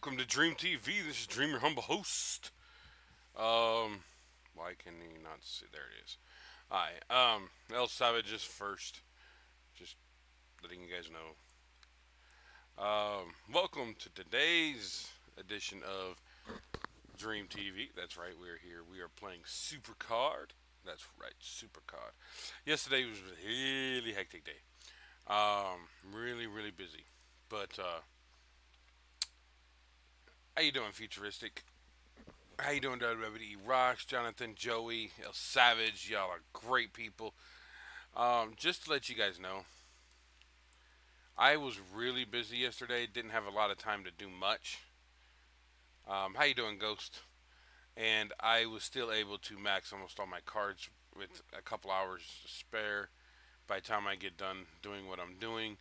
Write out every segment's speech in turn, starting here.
welcome to dreamT.V. This is Dream, your humble host. Why can he not see? There it is. Hi, El Savage is first. Just letting you guys know. Welcome to today's edition of dreamT.V. That's right, we are here. We are playing Supercard. That's right, Supercard. Yesterday was a really hectic day. Really busy. But how you doing, Futuristic? How you doing, WWE Rocks, Jonathan, Joey, El Savage? Y'all are great people. Just to let you guys know, I was really busy yesterday. Didn't have a lot of time to do much. How you doing, Ghost? And I was still able to max almost all my cards with a couple hours to spare. By the time I get done doing what I'm doing,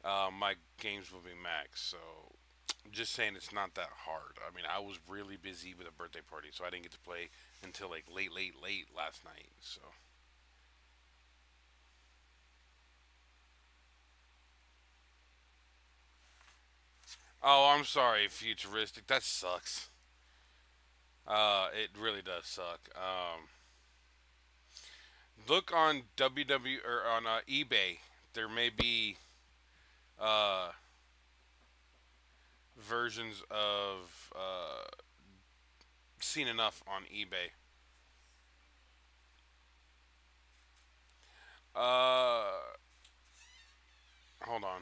my games will be max. So, I'm just saying it's not that hard. I mean, I was really busy with a birthday party, so I didn't get to play until like late last night. So, oh, I'm sorry, Futuristic. That sucks. It really does suck. Look on WW or on eBay. There may be uh, versions of Seen Enough on eBay. Uh, Hold on.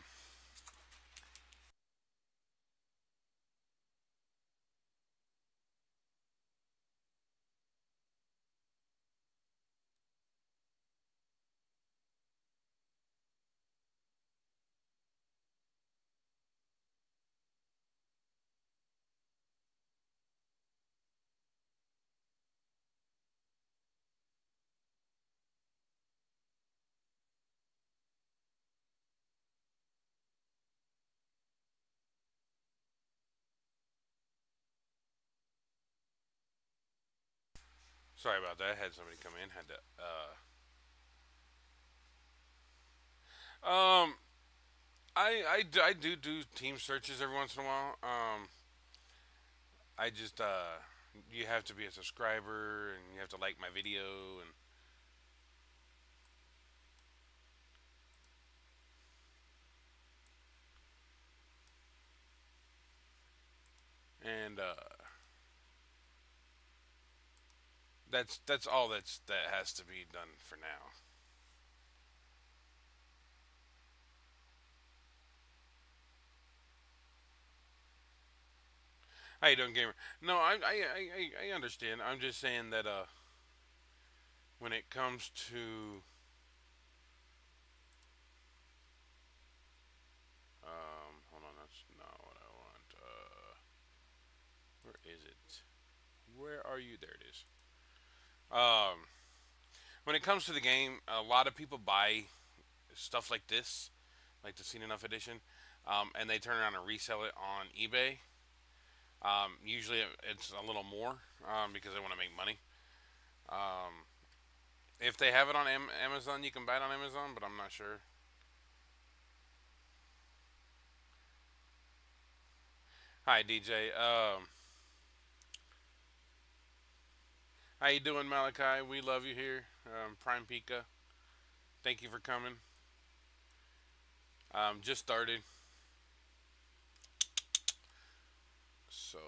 Sorry about that. I had somebody come in. Had to. I do team searches every once in a while. I just you have to be a subscriber and you have to like my video and that's all that has to be done for now. How you doing, gamer? No, I understand. I'm just saying that when it comes to hold on, that's not what I want. Where is it? Where are you? There it is. Um, when it comes to the game, a lot of people buy stuff like this, like the Seen Enough edition, and they turn around and resell it on eBay. Usually it's a little more because they want to make money. Um, if they have it on Amazon, you can buy it on Amazon, but I'm not sure. Hi, DJ. How you doing, Malachi? We love you here. Prime Pika, thank you for coming. Just started, so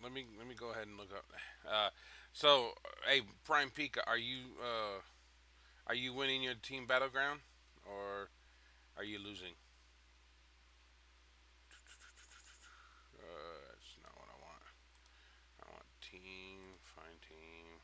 let me go ahead and look up. Uh, so, hey, Prime Pika, are you winning your team battleground or are you losing? That's not what I want. I want team, find team.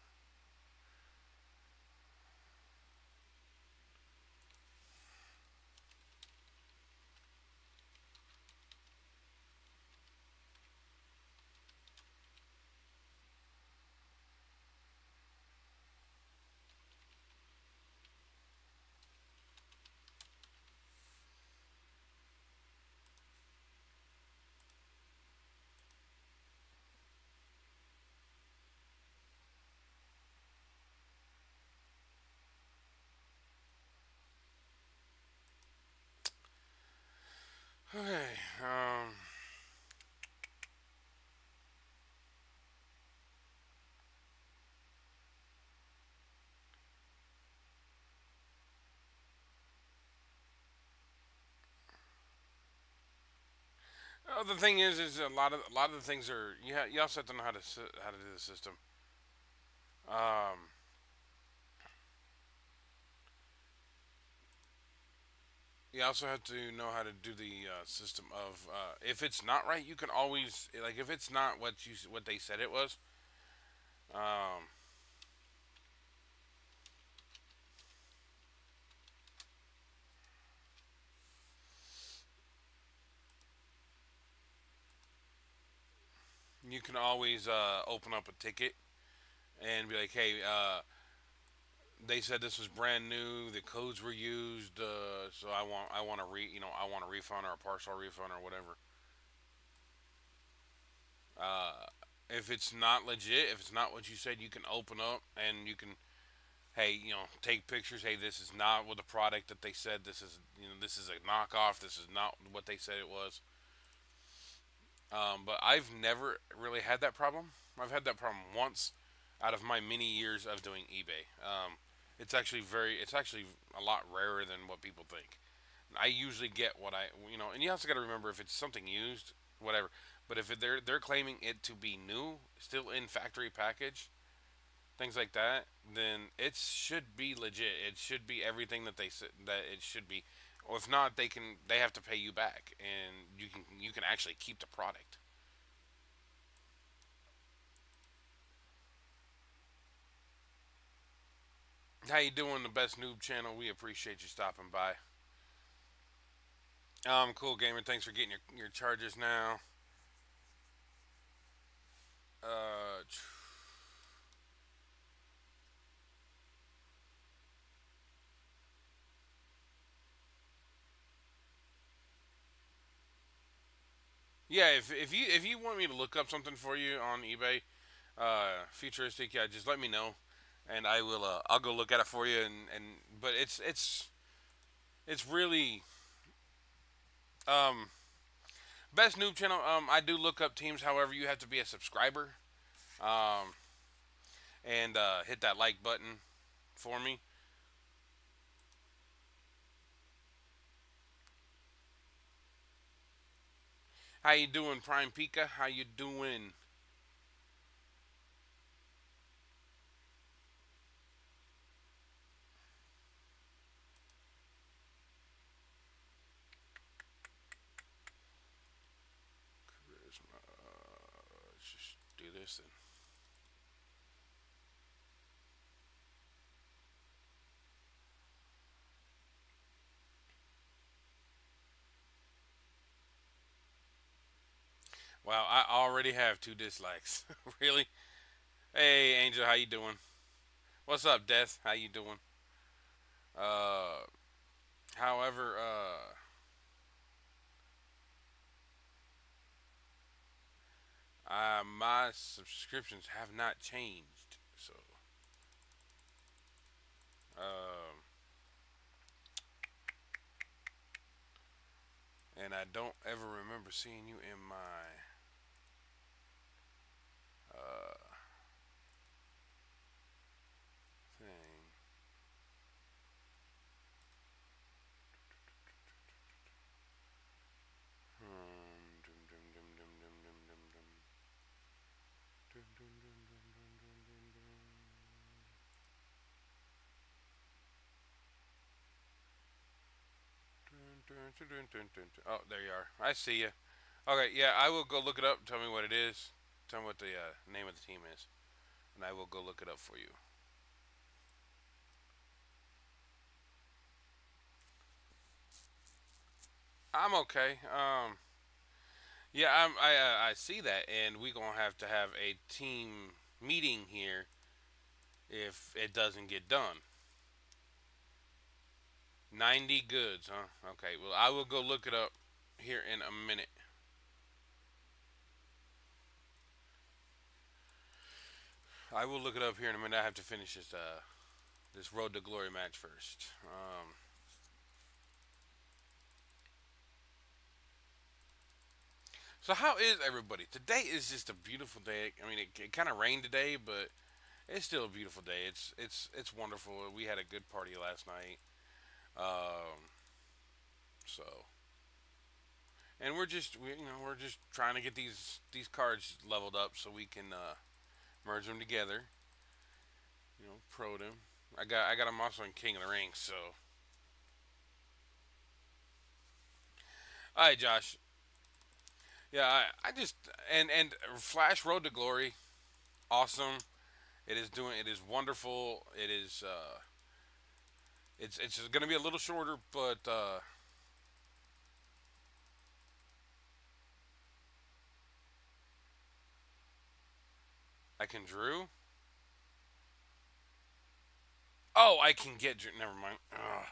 Well, the thing is a lot of the things are you also have to know how to do the system. Um, you also have to know how to do the system of if it's not right, you can always like if it's not what they said it was. Um, you can always open up a ticket and be like, hey, they said this was brand new. The codes were used, so I want to I want a refund or a partial refund or whatever. Uh, if it's not legit, if it's not what you said, you can open up and you can, hey, take pictures. Hey, this is not what the product that they said. This is a knockoff. This is not what they said it was. But I've never really had that problem. I've had that problem once out of my many years of doing eBay. It's actually a lot rarer than what people think. I usually get what and you also got to remember if it's something used, whatever. But if they're claiming it to be new, still in factory package, things like that, then it should be legit. It should be everything that they said that it should be. Or if not, they have to pay you back, and you can actually keep the product. How you doing, the best noob channel? We appreciate you stopping by. Cool gamer. Thanks for getting your charges now. Uh, yeah. If you want me to look up something for you on eBay, futuristic, yeah, just let me know, and I'll go look at it for you. And but it's really um best noob channel. I do look up teams. However, you have to be a subscriber. Um, and hit that like button for me. How you doing, Prime Pika? How you doing? Charisma. Let's just do this then. Wow, I already have 2 dislikes. Really? Hey, Angel, how you doing? What's up, Death? How you doing? Uh, however, my subscriptions have not changed, so um, and I don't ever remember seeing you in my uh thing. Dum, dum, dum, dum, dum, dum, dum, dum. Dun, dun, dun, dun, dun, dun, dun, dun. Dun, dun, dun, dun, dun, dun, dun. Oh, there you are. I see you. Okay, yeah, I will go look it up. Tell me what it is. Tell me what the name of the team is, and I will go look it up for you. I'm okay. Yeah, I see that, and we gonna have to have a team meeting here if it doesn't get done. 90 goods, huh? Okay, well, I will go look it up here in a minute. I will look it up here in a minute. I have to finish this Road to Glory match first. So how is everybody? Today is just a beautiful day. I mean, it kind of rained today, but it's still a beautiful day. It's wonderful. We had a good party last night. Um, so and we're just trying to get these cards leveled up so we can merge them together. Pro them. I got them also in King of the Ring. So, all right, Josh. Yeah, I just and Flash Road to Glory, awesome. It is wonderful. It's going to be a little shorter, but I can Drew. Oh, I can get Drew. Never mind. Ugh.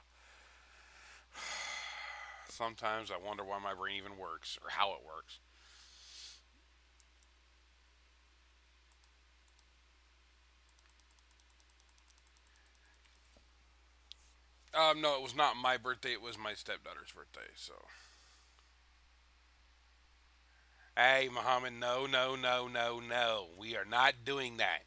Sometimes I wonder why my brain even works or how it works. No, it was not my birthday. It was my stepdaughter's birthday. So, hey, Muhammad, no, no, no, no, no. We are not doing that.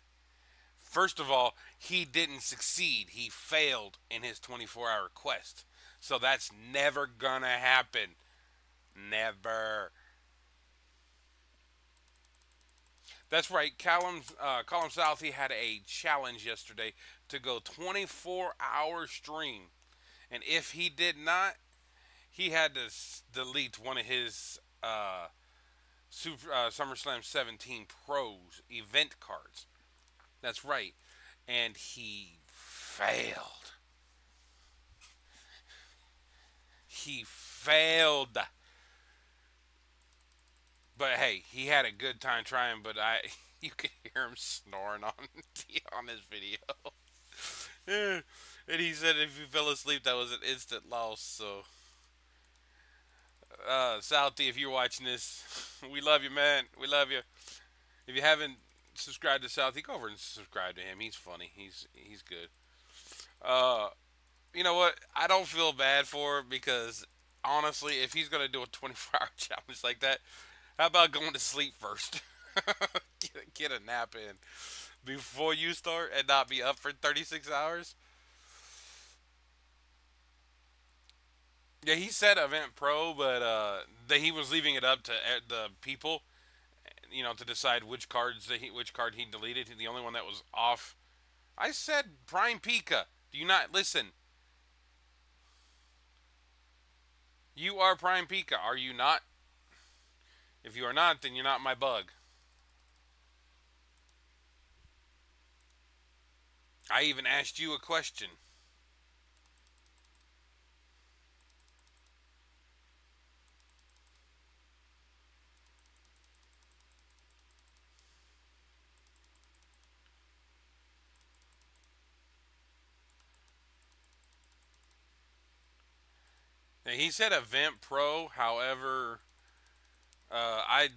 First of all, he didn't succeed. He failed in his 24-hour quest. So that's never gonna happen. Never. That's right. Callum Southey had a challenge yesterday to go 24-hour stream, and if he did not, he had to delete one of his SummerSlam 17 Pros event cards. That's right, and he failed. He failed. But hey, he had a good time trying. But you could hear him snoring on on this video. And he said if you fell asleep, that was an instant loss. So, Southie, if you're watching this, we love you, man. We love you. If you haven't subscribed to Southie, go over and subscribe to him. He's funny. He's good. Uh, you know what? I don't feel bad for him because honestly, if he's gonna do a 24-hour challenge like that, how about going to sleep first? Get a nap in before you start and not be up for 36 hours. Yeah, he said Event Pro, but that he was leaving it up to the people, to decide which card he deleted. The only one that was off. I said Prime Pika. Do you not listen? You are Prime Pika, are you not? If you are not, then you're not my bug. I even asked you a question. Now, he said Event Pro. However, I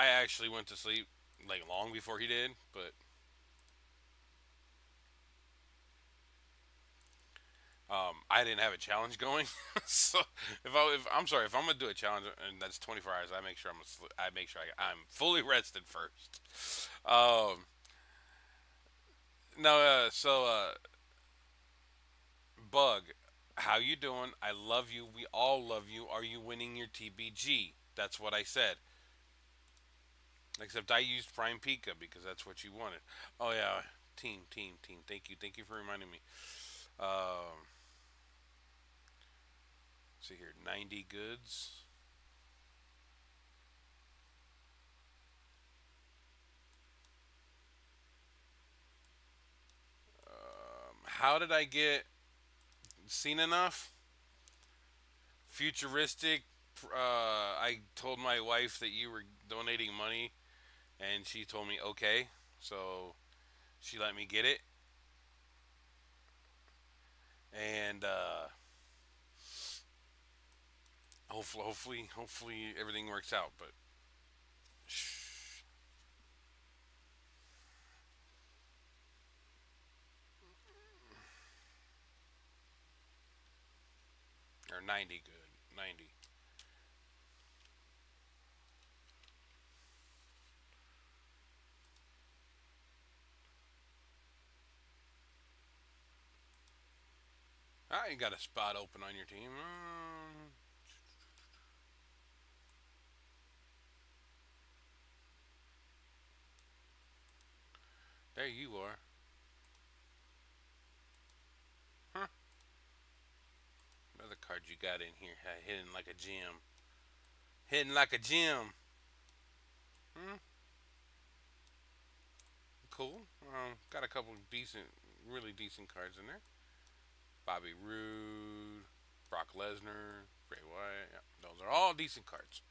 actually went to sleep like long before he did, but I didn't have a challenge going. So if I'm sorry, if I'm gonna do a challenge and that's 24 hours, I make sure I make sure I'm fully rested first. Um, no, Bug, how you doing? I love you. We all love you. Are you winning your TBG? That's what I said. Except I used Prime Pika because that's what you wanted. Oh yeah, team. Thank you for reminding me. Um, see here, 90 goods. How did I get seen enough? Futuristic. I told my wife that you were donating money, and she told me okay. So she let me get it, and hopefully everything works out. But shh, or 90 good, 90. Ah, you got a spot open on your team. There you are. Huh? Another card you got in here, hidden like a gem. Hidden like a gem. Hmm. Cool. Got a couple decent, really decent cards in there. Bobby Roode, Brock Lesnar, Bray Wyatt. Yeah, those are all decent cards.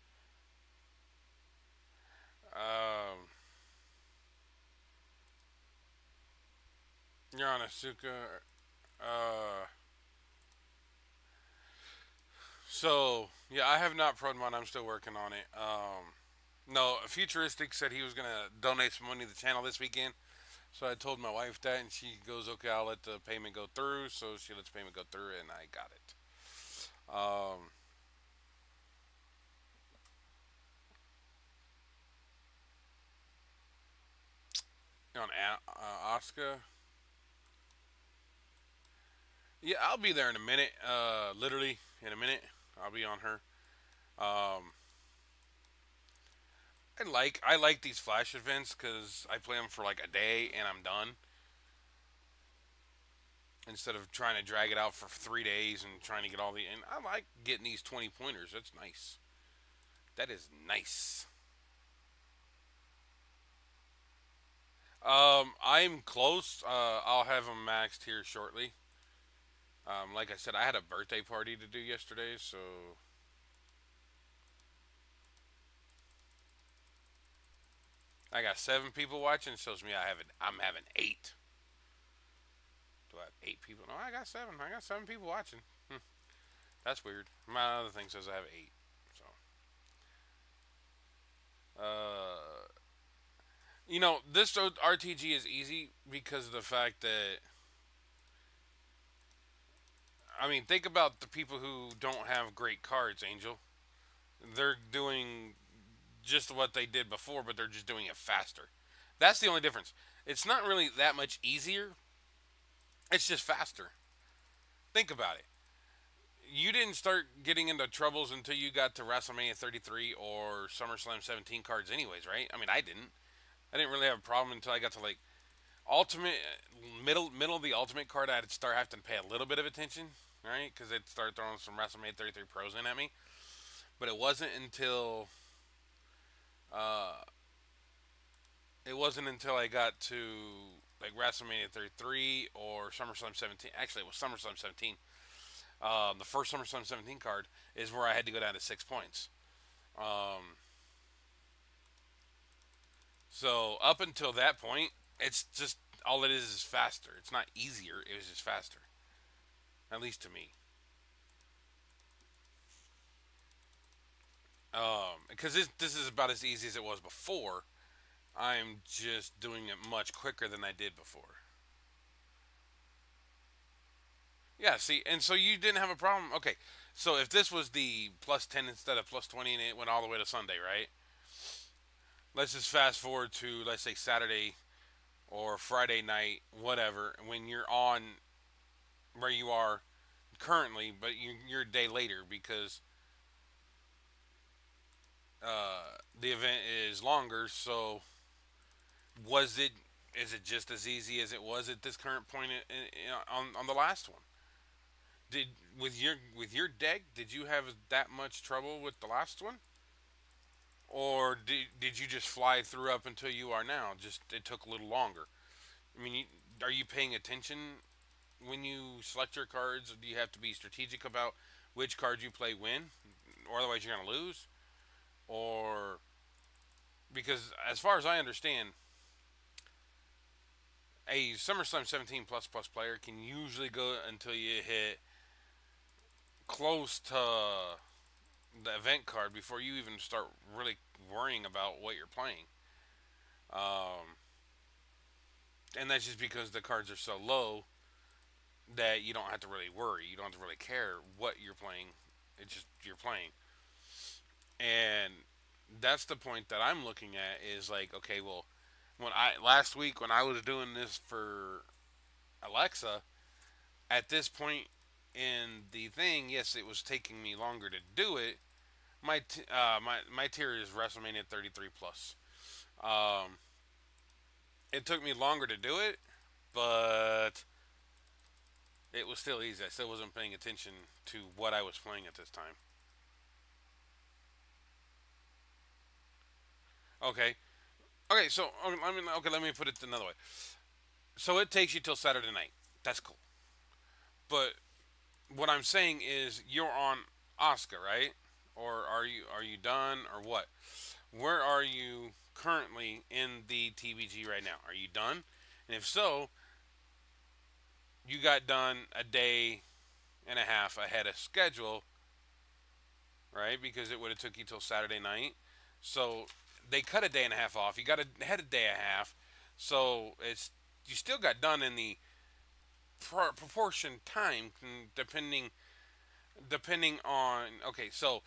Um, Asuka. Uh, so yeah, I have not proed one. I'm still working on it. No, Futuristic said he was gonna donate some money to the channel this weekend. So I told my wife that, and she goes, "Okay, I'll let the payment go through." So she lets payment go through, and I got it. Um, on Oscar, yeah, I'll be there in a minute. Literally in a minute, I'll be on her. Um, I like these flash events because I play them for like a day and I'm done. Instead of trying to drag it out for 3 days and trying to get all the. And I like getting these 20 pointers. That's nice. That is nice. I'm close. I'll have them maxed here shortly. Like I said, I had a birthday party to do yesterday, so I got 7 people watching. It shows me I'm having 8. Do I have 8 people? No, I got 7. I got 7 people watching. That's weird. My other thing says I have 8. So, uh, this RTG is easy because of the fact that think about the people who don't have great cards, Angel. They're doing just what they did before, but they're just doing it faster. That's the only difference. It's not really that much easier. It's just faster. Think about it. You didn't start getting into troubles until you got to WrestleMania 33 or SummerSlam 17 cards, anyways, right? I didn't. I didn't really have a problem until I got to like Ultimate, middle of the Ultimate card. I had to start having to pay a little bit of attention, right? Because they'd start throwing some WrestleMania 33 pros in at me. But uh, it wasn't until I got to like WrestleMania 33 or SummerSlam 17. Actually, it was SummerSlam 17. The first SummerSlam 17 card is where I had to go down to 6 points. Um, so up until that point, it's just all it is faster. It's not easier. It was just faster, at least to me. Because this is about as easy as it was before. I'm just doing it much quicker than I did before. Yeah, see, and so you didn't have a problem. Okay, so if this was the plus 10 instead of plus 20 and it went all the way to Sunday, right? Let's just fast forward to, let's say, Saturday or Friday night, whatever, when you're on where you are currently, but you're a day later because the event is longer. So, was it? Is it just as easy as it was at this current point on the last one? Did with your deck? Did you have that much trouble with the last one, or did you just fly through up until you are now? Just it took a little longer. Are you paying attention when you select your cards? Or do you have to be strategic about which cards you play when, or otherwise you're gonna lose? Or because as far as I understand, a SummerSlam 17 plus player can usually go until you hit close to the event card before you even start really worrying about what you're playing. Um, and that's just because the cards are so low that you don't have to really worry. You don't have to really care what you're playing. It's just you're playing. And that's the point that I'm looking at is like, okay, well, when I last week when I was doing this for Alexa, at this point in the thing, yes, it was taking me longer to do it. My tier is WrestleMania 33 plus. Um, It took me longer to do it, but it was still easy. I still wasn't paying attention to what I was playing at this time. Okay. Okay, so let me put it another way. So it takes you till Saturday night. That's cool. But what I'm saying is you're on Oscar, right? Or are you done or what? Where are you currently in the TBG right now? Are you done? And if so, you got done a day and a half ahead of schedule, right? Because it would have took you till Saturday night. So they cut a day and a half off. You got ahead a day and a half. So it's you still got done in the proportion time depending on okay. So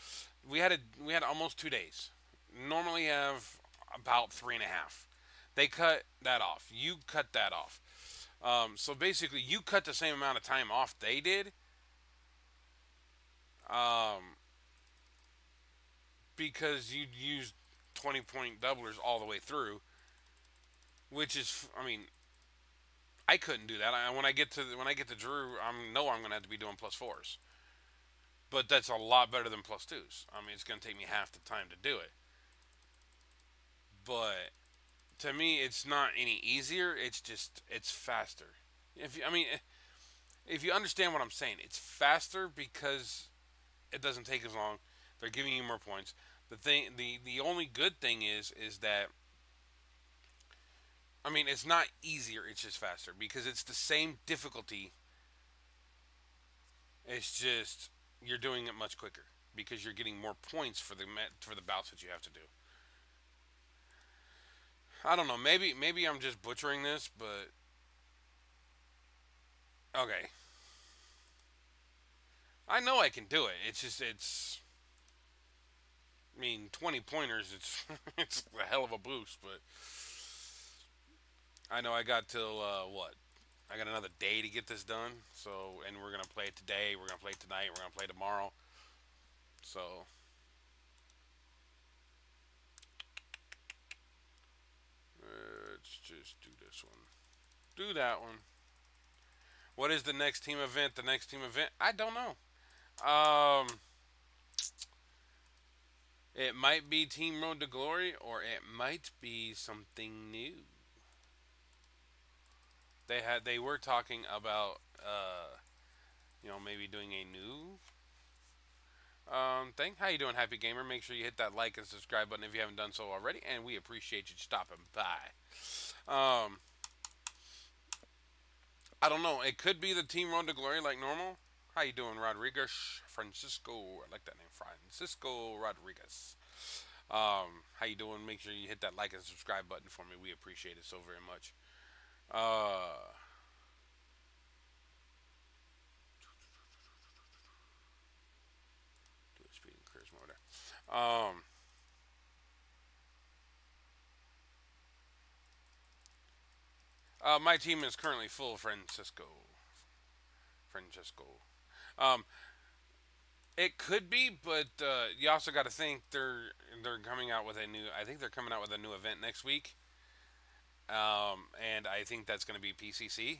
we had almost 2 days. Normally have about three and a half. They cut that off. You cut that off. So basically, you cut the same amount of time off they did. Um, because you used 20-point doublers all the way through, which is, I mean, I couldn't do that. When I get to Drew, I'm gonna have to be doing plus fours, but that's a lot better than plus twos. I mean, it's gonna take me half the time to do it, but to me, it's not any easier. It's just it's faster. If you, I mean, if you understand what I'm saying, it's faster because it doesn't take as long. They're giving you more points. The only good thing is that I mean, it's not easier. It's just faster because it's the same difficulty. It's just you're doing it much quicker because you're getting more points for the bouts that you have to do. I don't know. Maybe I'm just butchering this, but okay. I know I can do it. It's just it's. I mean, 20 pointers. It's it's a hell of a boost, but I know I got till what? I got another day to get this done. So, and we're gonna play it today. We're gonna play it tonight. We're gonna play tomorrow. So, let's just do this one. Do that one. What is the next team event? The next team event? I don't know. It might be Team Road to Glory, or it might be something new. They were talking about maybe doing a new thing. How you doing, Happy Gamer? Make sure you hit that like and subscribe button if you haven't done so already, and we appreciate you stopping by. Um, I don't know. It could be the Team Road to Glory like normal. How you doing, Rodriguez? Francisco. I like that name, Francisco Rodriguez. How you doing? Make sure you hit that like and subscribe button for me. We appreciate it so very much. Uh, do a speed and charisma over there. My team is currently full, Francisco. Francesco. Um, it could be, but you also got to think they're coming out with a new. I think they're coming out with a new event next week, and I think that's going to be PCC.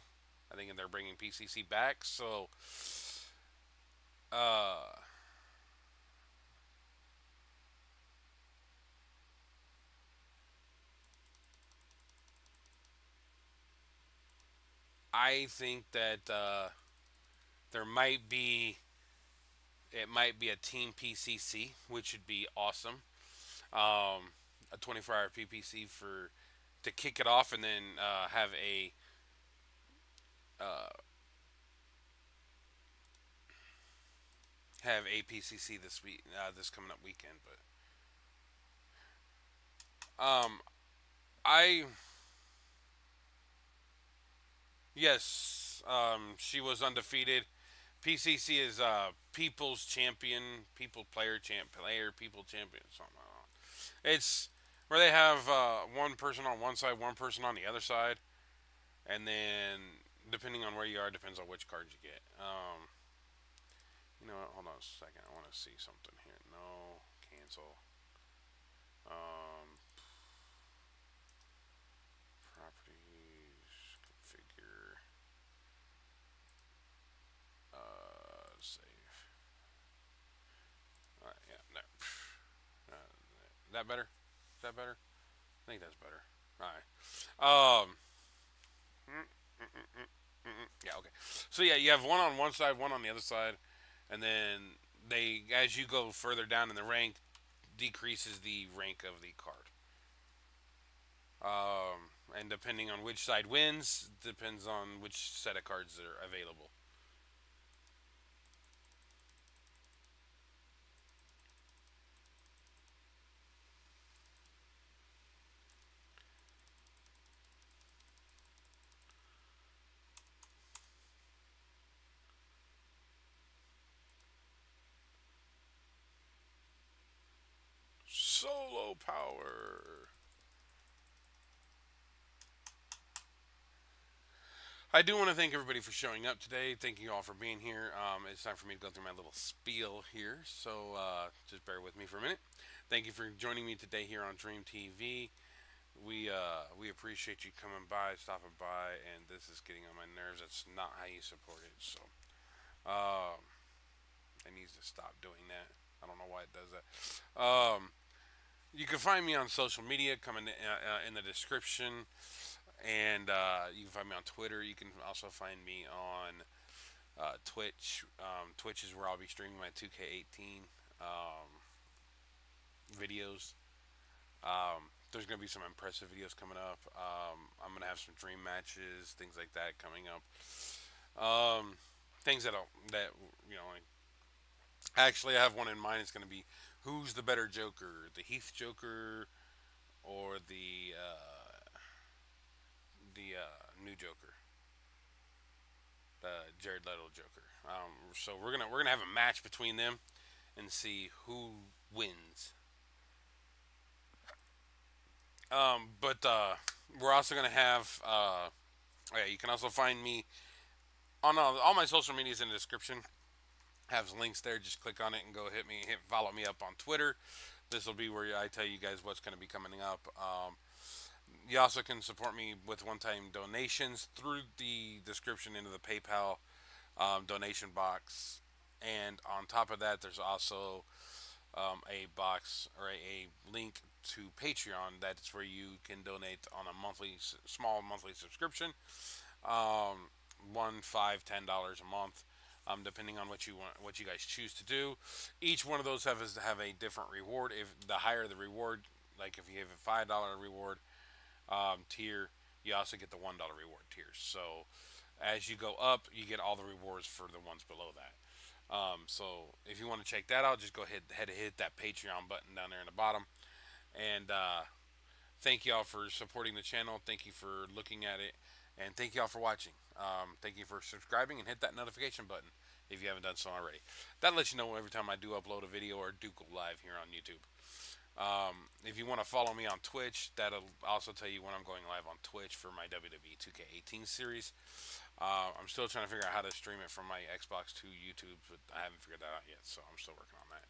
I think they're bringing PCC back. So, uh, I think that there might be it might be a team PCC, which would be awesome. A 24-hour PPC for to kick it off, and then uh, have a PCC this week, this coming up weekend. But I yes, she was undefeated. PCC is People's Champion, People Champion, something like that. It's where they have one person on one side, one person on the other side, and then depending on where you are, depends on which cards you get. You know what? Hold on a second. I want to see something here. No, cancel. Um, properties. that better? Is that better? I think that's better. All right. Yeah. Okay. So yeah, you have one on one side, one on the other side, and then they, as you go further down in the rank, decreases the rank of the card. And depending on which side wins, depends on which set of cards are available. Solo power. I do want to thank everybody for showing up today. Thank you all for being here. It's time for me to go through my little spiel here, so just bear with me for a minute. Thank you for joining me today here on dreamT.V. We appreciate you coming by, stopping by, and this is getting on my nerves. That's not how you support it, so it needs to stop doing that. I don't know why it does that. You can find me on social media, coming in the description, and you can find me on Twitter. You can also find me on Twitch. Twitch is where I'll be streaming my 2K18 videos. There's going to be some impressive videos coming up. I'm going to have some dream matches, things like that coming up. Things that like, actually I have one in mind. It's going to be who's the better Joker, the Heath Joker or the new Joker, the Jared Leto Joker. So we're gonna have a match between them and see who wins. But we're also gonna have. Yeah, you can also find me on all my social medias in the description. Have links there. Just click on it and go follow me up on Twitter. This will be where I tell you guys what's going to be coming up. You also can support me with one-time donations through the description into the PayPal donation box. And on top of that, there's also a box or a link to Patreon. That's where you can donate on a small monthly subscription. One, $5, $10 a month, depending on what you want, what you guys choose to do. Each one of those have a different reward. If the higher the reward, like if you have a $5 reward tier, you also get the $1 reward tier. So as you go up, you get all the rewards for the ones below that. So if you want to check that out, just go ahead and hit that Patreon button down there in the bottom. And thank you all for supporting the channel. Thank you for looking at it. And thank you all for watching. Thank you for subscribing and hit that notification button if you haven't done so already. That lets you know every time I do upload a video or do go live here on YouTube. If you want to follow me on Twitch, that'll also tell you when I'm going live on Twitch for my WWE 2K18 series. I'm still trying to figure out how to stream it from my Xbox to YouTube, but I haven't figured that out yet, so I'm still working on that.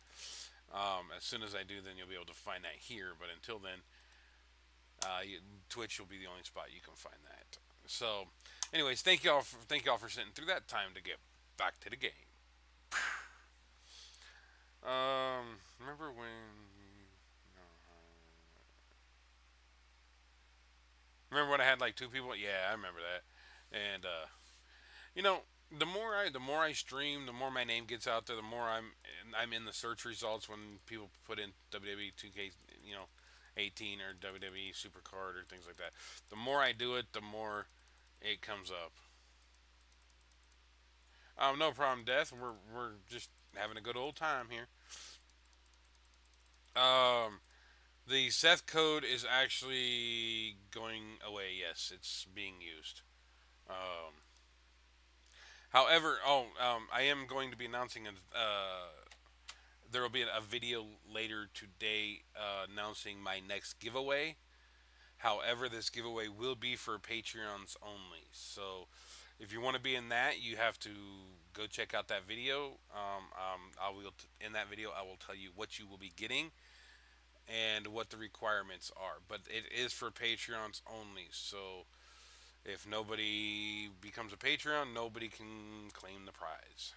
As soon as I do, then you'll be able to find that here, but until then, Twitch will be the only spot you can find that. So, anyways, thank you all for sitting through that time to get back to the game. Remember when? Remember when I had like two people? Yeah, I remember that. And you know, the more I stream, the more my name gets out there. The more I'm in the search results when people put in WWE 2K, 18 or WWE Supercard or things like that. The more I do it, the more it comes up. No problem, Death. We're just having a good old time here. Um, the Seth code is actually going away. Yes, it's being used. Um, However, I am going to be announcing there will be a video later today announcing my next giveaway. However, this giveaway will be for Patreons only. So, if you want to be in that, you have to go check out that video. In that video I will tell you what you will be getting and what the requirements are. But it is for Patreons only. So, if nobody becomes a Patreon, nobody can claim the prize.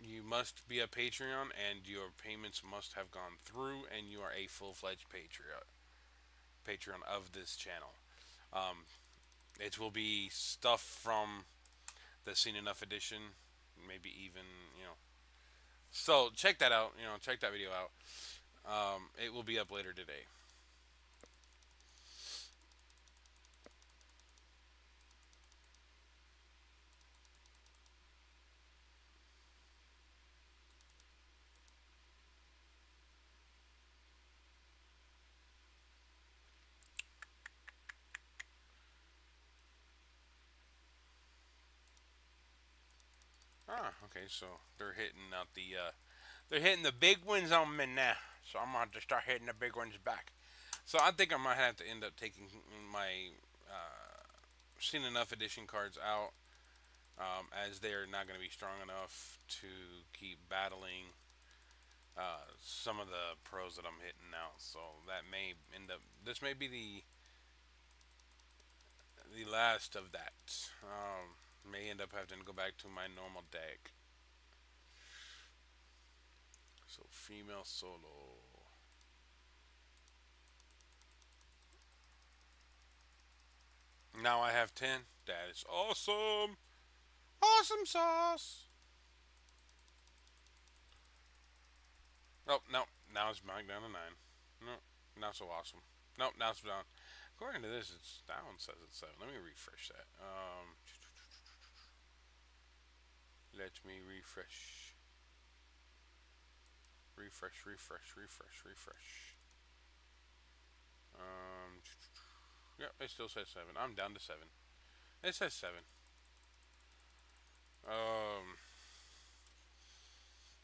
You must be a Patreon, and your payments must have gone through, and you are a full-fledged Patreon of this channel. Um, it will be stuff from the Seen Enough edition, maybe even you know. So check that out. You know, check that video out. It will be up later today. Ah, okay. So they're hitting the big ones on me now. So I'm gonna have to start hitting the big ones back. So I think I might have to end up taking my Seen Enough edition cards out, as they are not going to be strong enough to keep battling some of the pros that I'm hitting now. So that may end up. This may be the last of that. May end up having to go back to my normal deck. So female solo. Now I have 10. That is awesome. Awesome sauce. Oh, no. Now it's back down to 9. No, not so awesome. Nope, now it's down. According to this, it's down. Says it's 7. Let me refresh that. Let me refresh. Refresh. Um, yeah, it still says 7. I'm down to 7. It says 7. Um,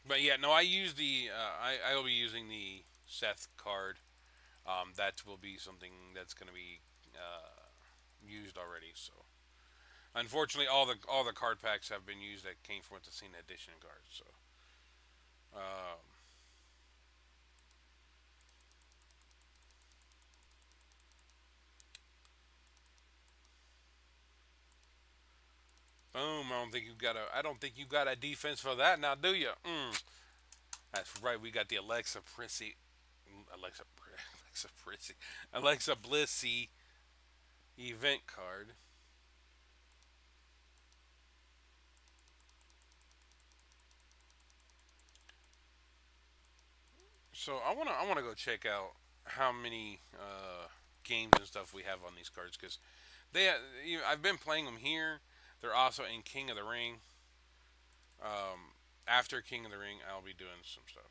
but yeah, no, I use I will be using the Seth card. That will be something that's going to be used already. So, unfortunately, all the card packs have been used that came from the Cena Edition cards. So, um, boom. I don't think you got a defense for that now, do you? That's right. We got the Alexa Prissy, Alexa Blissy event card. So I wanna go check out how many games and stuff we have on these cards, because I've been playing them here. They're also in King of the Ring. After King of the Ring, I'll be doing some stuff.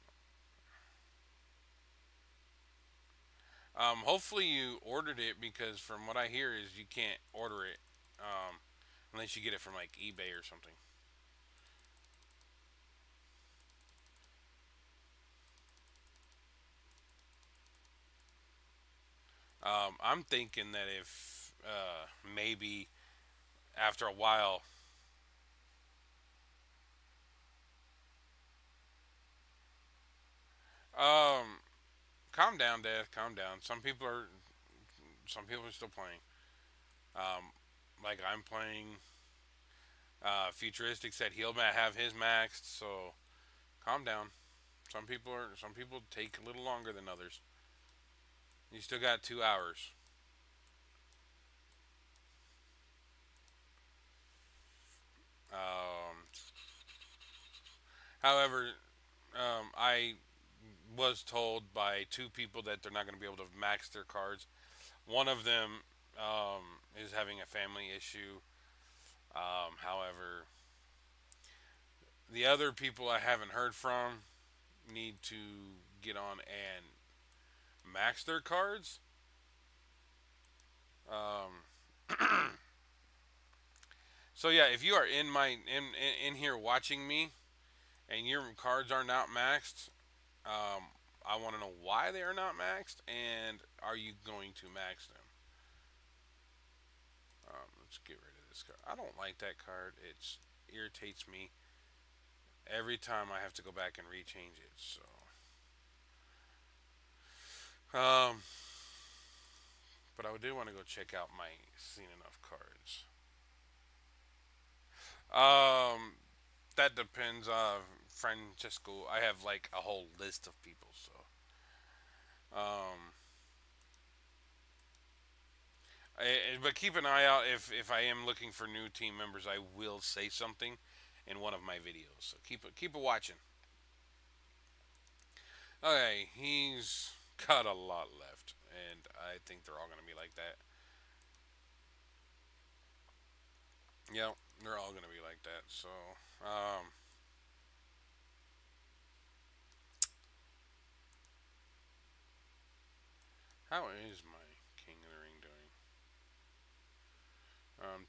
Hopefully you ordered it, because from what I hear is you can't order it unless you get it from like eBay or something. I'm thinking that if maybe after a while. Um, Calm down, Dad. Calm down. Some people are still playing. Like I'm playing. Futuristic said he'll have his maxed. So calm down. Some people take a little longer than others. You still got 2 hours. Um, However, I was told by two people that they're not going to be able to max their cards. One of them is having a family issue. However, the other people I haven't heard from need to get on and max their cards. Um, so yeah, if you are in here watching me and your cards are not maxed, I want to know why they are not maxed, and are you going to max them? Let's get rid of this card. I don't like that card. It irritates me every time I have to go back and rechange it. So, um, but I do want to go check out my Seen Enough cards. Um, that depends. Francesco. I have like a whole list of people. So, um, but keep an eye out if I am looking for new team members. I will say something in one of my videos. So keep it watching. Okay, he's got a lot left, and I think they're all gonna be like that. Yep, they're all gonna be like that. So, um, how is my King of the Ring doing?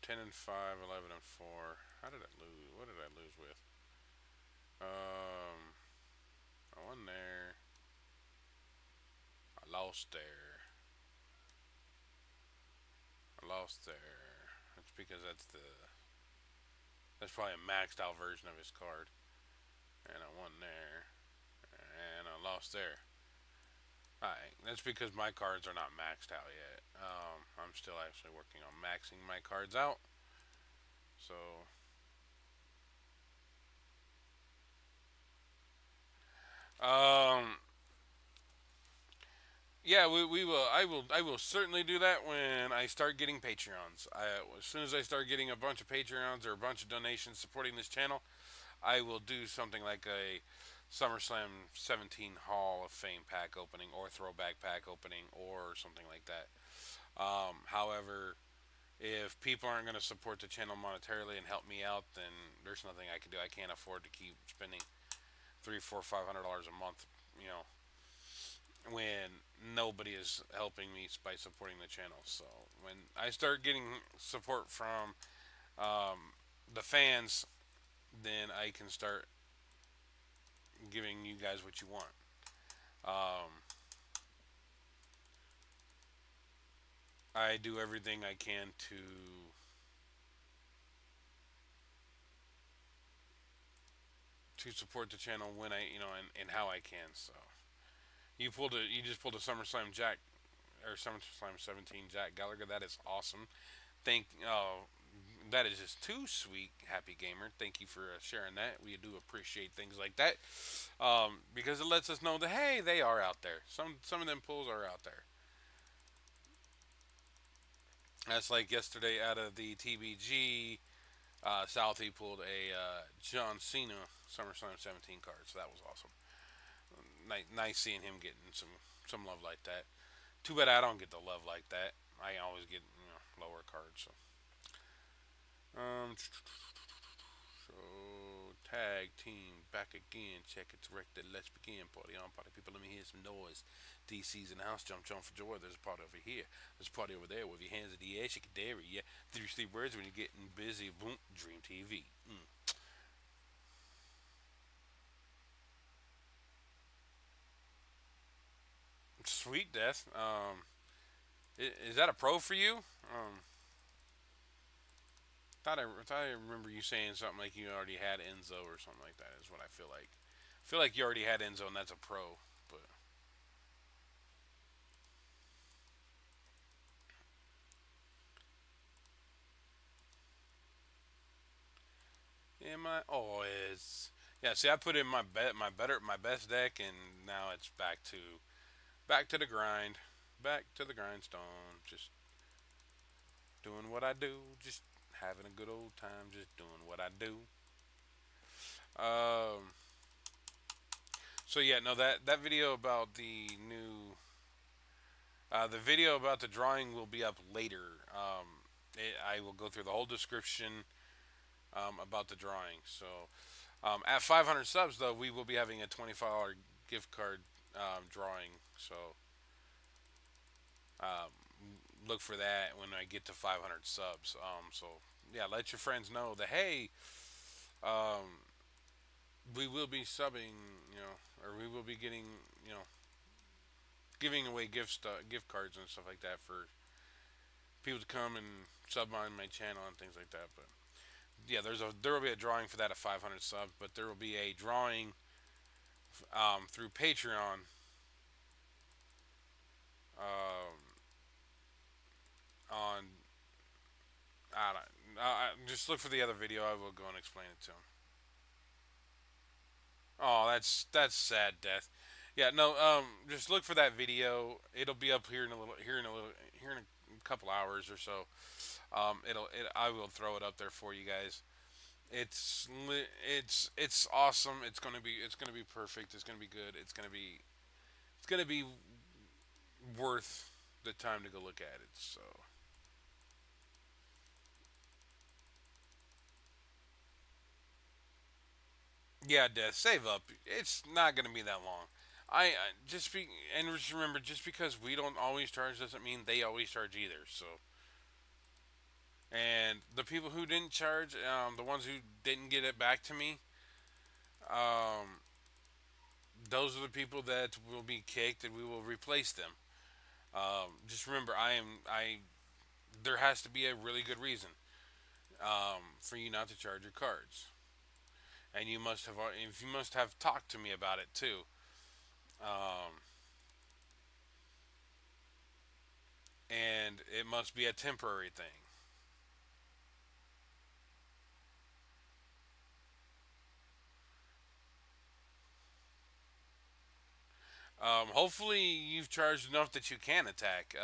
10 and 5, 11 and 4. How did I lose? What did I lose with? Um, I won there. I lost there. I lost there. That's because that's probably a maxed out version of his card. And I won there. And I lost there. Alright, that's because my cards are not maxed out yet. I'm still actually working on maxing my cards out. So, um, yeah, we will. I will certainly do that when I start getting Patreons. As soon as I start getting a bunch of Patreons or a bunch of donations supporting this channel, I will do something like a SummerSlam 17 Hall of Fame pack opening or throwback pack opening or something like that. However, if people aren't going to support the channel monetarily and help me out, then there's nothing I can do. I can't afford to keep spending three, four, $500 a month, you know, when nobody is helping me by supporting the channel. So when I start getting support from the fans, then I can start giving you guys what you want. Um, I do everything I can to support the channel when and how I can. So you just pulled a SummerSlam Jack or SummerSlam 17 Jack Gallagher. That is awesome. Thank that is just too sweet, Happy Gamer. Thank you for sharing that. We do appreciate things like that because it lets us know that hey, they are out there. Some of them pulls are out there. That's like yesterday out of the TBG South, he pulled a John Cena SummerSlam 17 card, so that was awesome. Nice seeing him getting some love like that. Too bad I don't get the love like that. I always get lower cards. So so tag team back again. Check it directed. Let's begin. Party on, party people. Let me hear some noise. DC's in the house. Jump for joy. There's a party over here. There's a party over there. With your hands in the air, shake it dairy. Yeah, three words when you're getting busy. Boom, Dream TV. Sweet death. Is that a pro for you? Thought I remember you saying something like you already had Enzo or something like that. Is what I feel like. I feel like you already had Enzo and that's a pro. But am I? Oh, it's yeah. See, I put in my best deck, and now it's back to the grind, back to the grindstone. Just doing what I do, just having a good old time, just doing what I do. Um, so yeah, no, that video about the video about the drawing will be up later. I will go through the whole description about the drawing. So at 500 subs, though, we will be having a $25 gift card drawing. So um, look for that when I get to 500 subs. So yeah, let your friends know that hey, um, we will be subbing, or we will be getting, you know, giving away gift cards and stuff like that for people to come and sub on my channel and things like that. But yeah, there will be a drawing for that at 500 subs, but there will be a drawing through Patreon. Um, on I don't just look for the other video. I will go and explain it to them. Oh, that's sad, Death. Yeah, no. Just look for that video. It'll be up here in a little, here in a couple hours or so. I will throw it up there for you guys. It's awesome. It's gonna be perfect. It's gonna be good. It's gonna be worth the time to go look at it. So yeah, Death, save up. It's not gonna be that long. I just be and just remember, just because we don't always charge doesn't mean they always charge either. So, and the people who didn't charge, the ones who didn't get it back to me, um, those are the people that will be kicked, and we will replace them. Just remember, I. There has to be a really good reason for you not to charge your cards, and you must have talked to me about it too. Um, and it must be a temporary thing. Hopefully, you've charged enough that you can attack.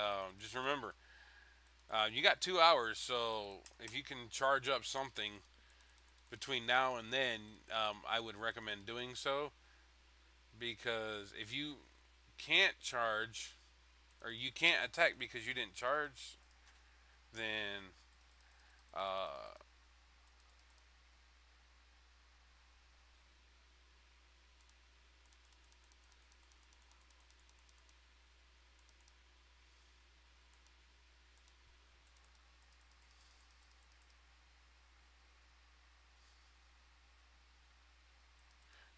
Just remember, you got 2 hours, so if you can charge up something between now and then, I would recommend doing so. Because if you can't charge or you can't attack because you didn't charge, then uh,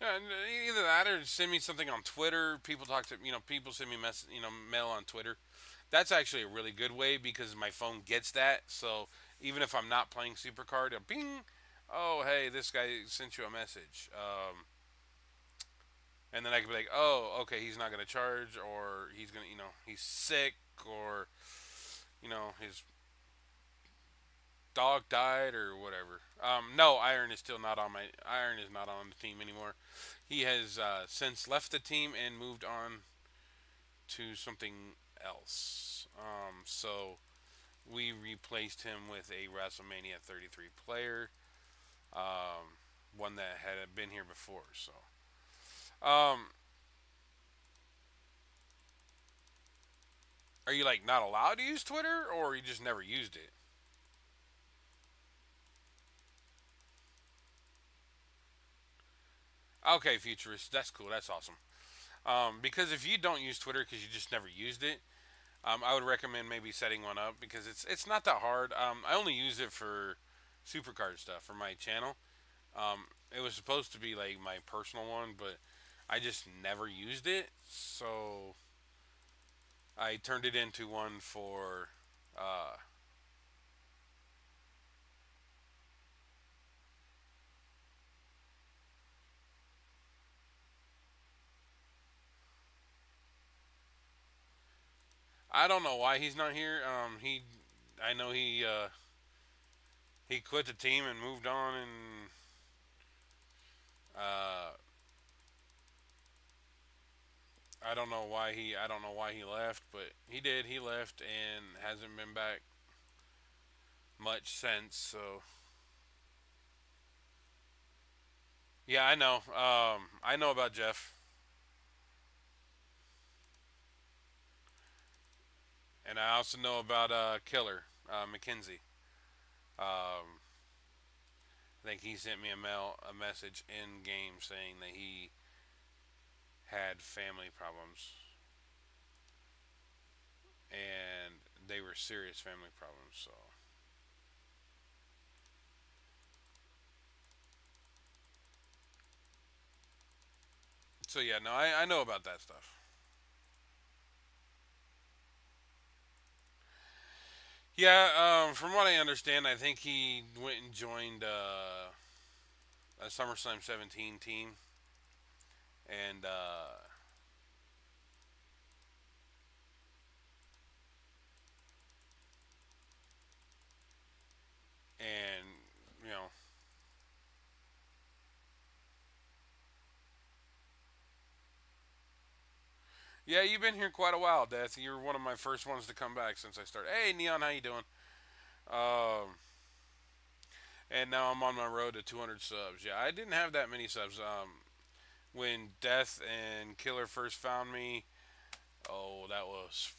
yeah, either that or send me something on Twitter. People talk to people send me mail on Twitter. That's actually a really good way because my phone gets that. So even if I'm not playing Supercard, it'll ping. Oh, hey, this guy sent you a message. And then I could be like, oh, okay, he's not gonna charge, or he's gonna, he's sick, or his dog died, or whatever. No, Iron is not on the team anymore. He has since left the team and moved on to something else. So we replaced him with a WrestleMania 33 player, one that had been here before. So, um, are you like not allowed to use Twitter, or you just never used it? Okay, futurist, that's cool. That's awesome. Because if you don't use Twitter because you just never used it, I would recommend maybe setting one up because it's not that hard. I only use it for supercard stuff for my channel. It was supposed to be like my personal one, but I just never used it, so I turned it into one for. Uh, I don't know why he's not here. I know he quit the team and moved on, and uh, I don't know why he left, but he did. He left and hasn't been back much since. So yeah, I know. I know about Jeff, and I also know about Killer McKenzie. Um, I think he sent me a message in game saying that he had family problems, and they were serious family problems. So yeah, no, I know about that stuff. Yeah, from what I understand, I think he went and joined a SummerSlam 17 team, and and you know Yeah, you've been here quite a while, Death. You're one of my first ones to come back since I started. Hey, Neon, how you doing? Um, and now I'm on my road to 200 subs. Yeah, I didn't have that many subs. When Death and Killer first found me, oh, that was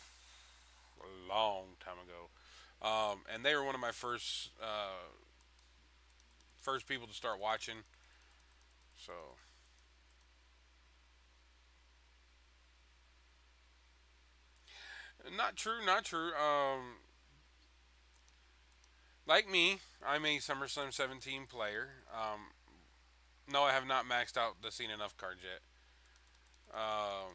a long time ago. And they were one of my first people to start watching. So, not true, not true. Like me, I'm a SummerSlam 17 player. No, I have not maxed out the Seen Enough cards yet. Um,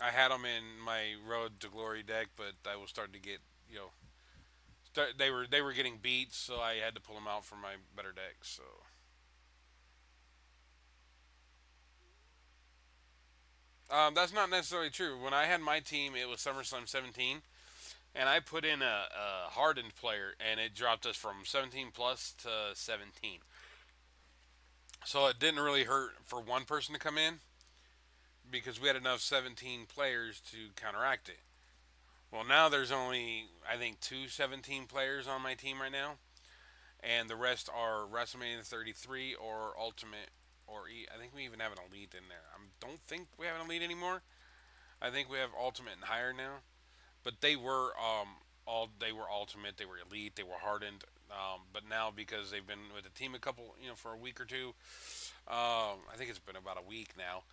I had them in my Road to Glory deck, but I was starting to get, you know, they were getting beat, so I had to pull them out for my better decks. So, that's not necessarily true. When I had my team, it was SummerSlam 17, and I put in a hardened player, and it dropped us from 17 plus to 17. So it didn't really hurt for one person to come in because we had enough 17 players to counteract it. Well, now there's only I think two 17 players on my team right now, and the rest are WrestleMania 33 or Ultimate I think we even have an Elite in there. I don't think we have an Elite anymore. I think we have Ultimate and higher now. But they were Ultimate, they were Elite, they were hardened. But now because they've been with the team a couple for a week or two, I think it's been about a week now.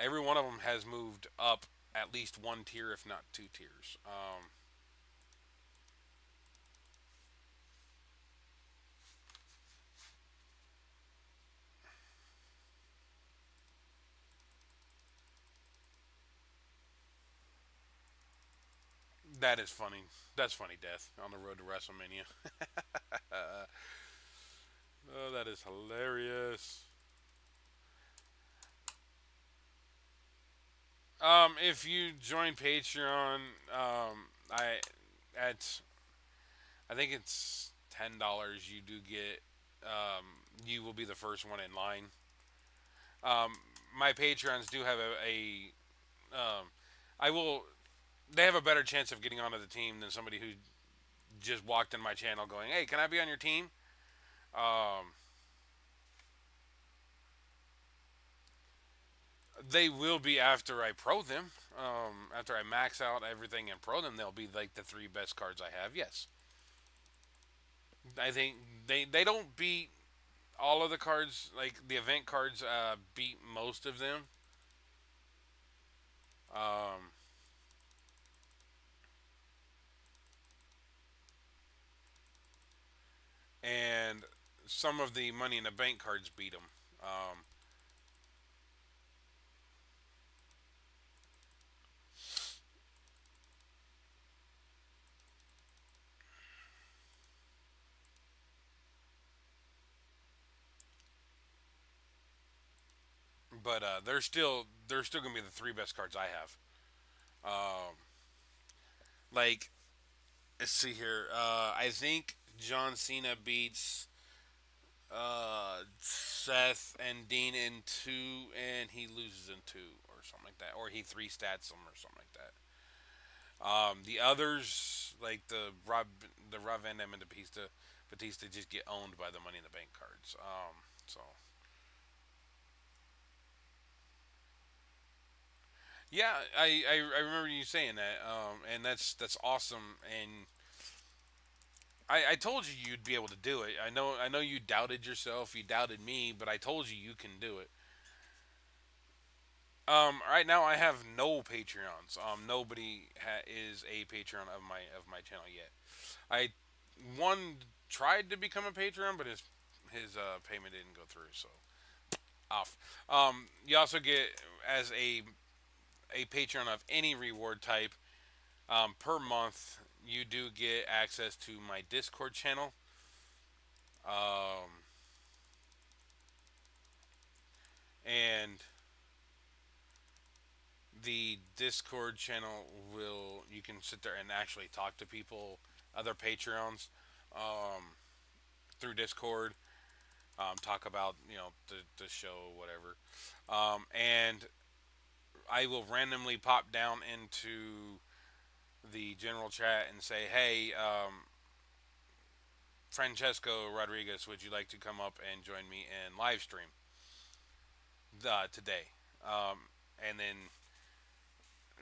Every one of them has moved up at least one tier, if not two tiers. That is funny. That's funny, Death, on the road to WrestleMania. Oh, that is hilarious. If you join Patreon, I at I think it's $10. You do get you will be the first one in line. Um, my Patreons do have I will they have a better chance of getting onto the team than somebody who just walked in my channel going, "Hey, can I be on your team?" Um, they will be after I pro them. After I max out everything and pro them, they'll be like the three best cards I have. Yes, I think they don't beat all of the cards. Like the event cards, beat most of them. Um, and some of the Money in the Bank cards beat them. But they're still gonna be the three best cards I have. Um, like let's see here. I think John Cena beats Seth and Dean in two, and he loses in two, or something like that, or he three stats them, or something like that. The others, like the Rob Van Dam and the Batista just get owned by the Money in the Bank cards. So yeah, I remember you saying that, and that's awesome. And I told you you'd be able to do it. I know you doubted yourself, you doubted me, but I told you you can do it. Right now I have no Patreons. Nobody is a Patreon of my channel yet. I one tried to become a Patreon, but his payment didn't go through, so off. You also get as a Patreon of any reward type per month. You do get access to my Discord channel. Um, and the Discord channel will you can sit there and actually talk to people, other Patreons, um, through Discord. Talk about the show, whatever. And I will randomly pop down into the general chat and say, "Hey, Francesco Rodriguez, would you like to come up and join me in live stream today?" And then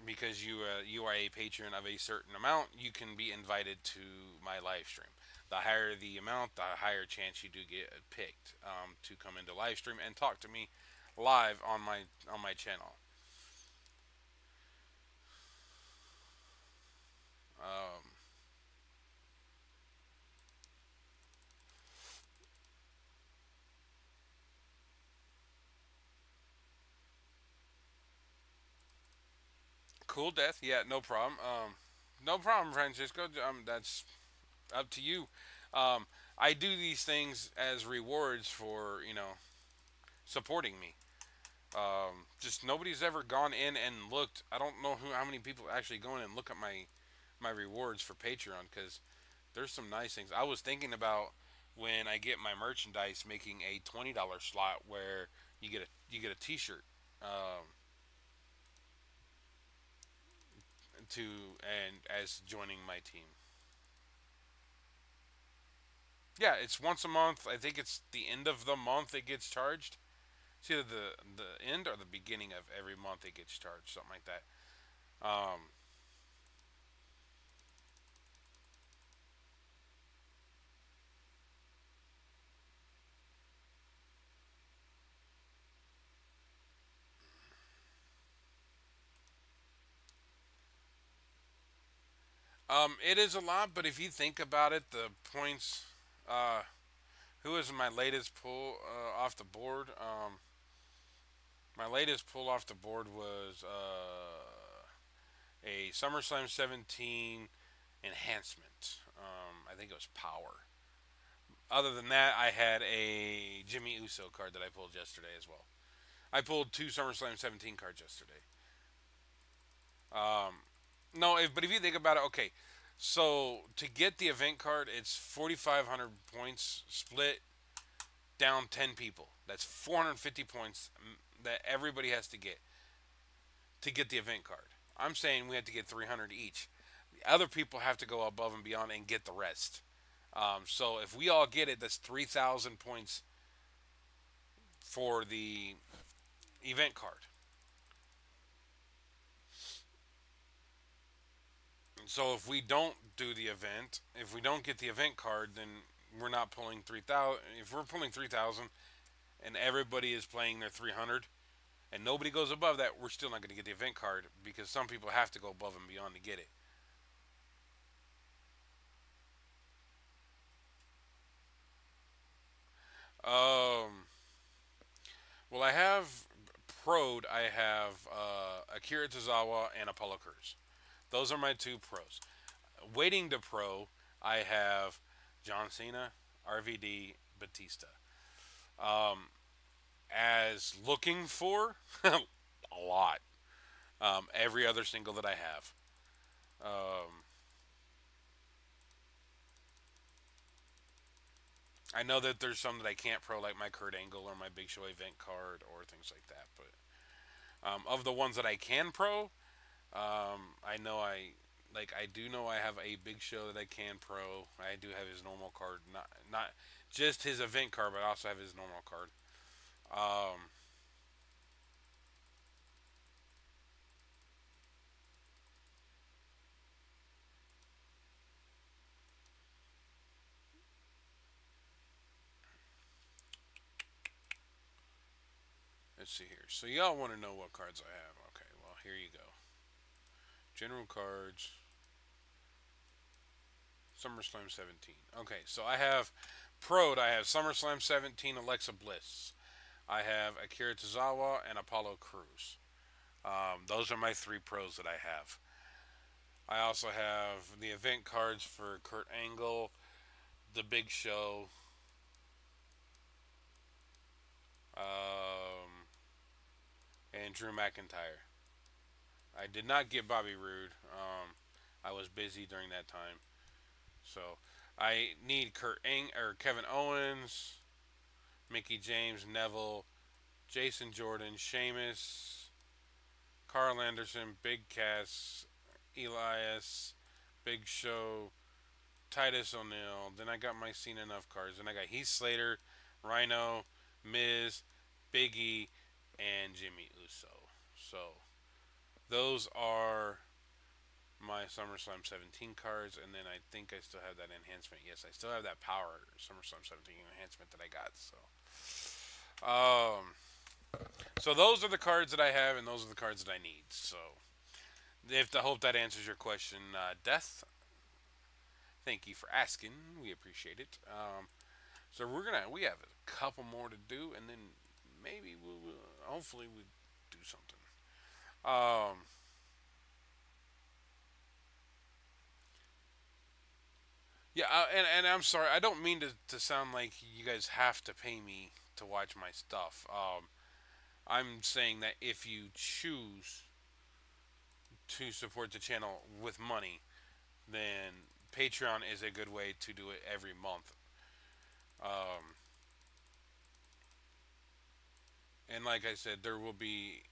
because you are a patron of a certain amount, you can be invited to my live stream. The higher the amount, the higher chance you do get picked to come into live stream and talk to me live on my channel. Um, cool, death. Yeah, no problem. No problem, Francisco. That's up to you. Um, I do these things as rewards for supporting me. Just nobody's ever gone in and looked. I don't know how many people actually go in and look at my rewards for Patreon because there's some nice things. I was thinking about when I get my merchandise, making a $20 slot where you get a T-shirt to and as joining my team. Yeah, it's once a month. I think it's the end of the month it gets charged. It's either the end or the beginning of every month it gets charged, something like that. Um, it is a lot, but if you think about it, the points. Uh, who is my latest pull off the board? My latest pull off the board was a SummerSlam 17 enhancement. I think it was Power. Other than that, I had a Jimmy Uso card that I pulled yesterday as well. I pulled two SummerSlam 17 cards yesterday. Um, no, but if you think about it, okay. So to get the event card, it's 4,500 points split down 10 people. That's 450 points that everybody has to get the event card. I'm saying we have to get 300 each. The other people have to go above and beyond and get the rest. So if we all get it, that's 3,000 points for the event card. So if we don't do the event, if we don't get the event card, then we're not pulling 3,000. If we're pulling 3,000 and everybody is playing their 300 and nobody goes above that, we're still not going to get the event card because some people have to go above and beyond to get it. Um, well, I have Prode. I have Akira Tozawa and Apollo Crews. Those are my two pros. Waiting to pro, I have John Cena, RVD, Batista. Um, as looking for a lot. Every other single that I have. Um, I know that there's some that I can't pro, like my Kurt Angle or my Big Show event card or things like that. But of the ones that I can pro, I know I do know I have a Big Show that I can pro. I do have his normal card, not just his event card, but I also have his normal card. Um, let's see here. So y'all want to know what cards I have? Okay, well here you go. General cards, SummerSlam 17. Okay, so I have Prode. I have SummerSlam 17 Alexa Bliss. I have Akira Tozawa and Apollo Crews. Those are my three pros that I have. I also have the event cards for Kurt Angle, The Big Show, um, and Drew McIntyre. I did not get Bobby Roode. I was busy during that time, so I need Kevin Owens, Mickey James, Neville, Jason Jordan, Sheamus, Carl Anderson, Big Cass, Elias, Big Show, Titus O'Neil. Then I got my seen enough cards. Then I got Heath Slater, Rhino, Miz, Biggie, and Jimmy Uso. So those are my SummerSlam 17 cards, and then I think I still have that enhancement. Yes, I still have that Power SummerSlam 17 enhancement that I got. Um, so those are the cards that I have, and those are the cards that I need. So, if I hope that answers your question, Death. Thank you for asking. We appreciate it. So we have a couple more to do, and then maybe hopefully we do something. Um, yeah, and I'm sorry. I don't mean to sound like you guys have to pay me to watch my stuff. I'm saying that if you choose to support the channel with money, then Patreon is a good way to do it every month. Um, and like I said, there will be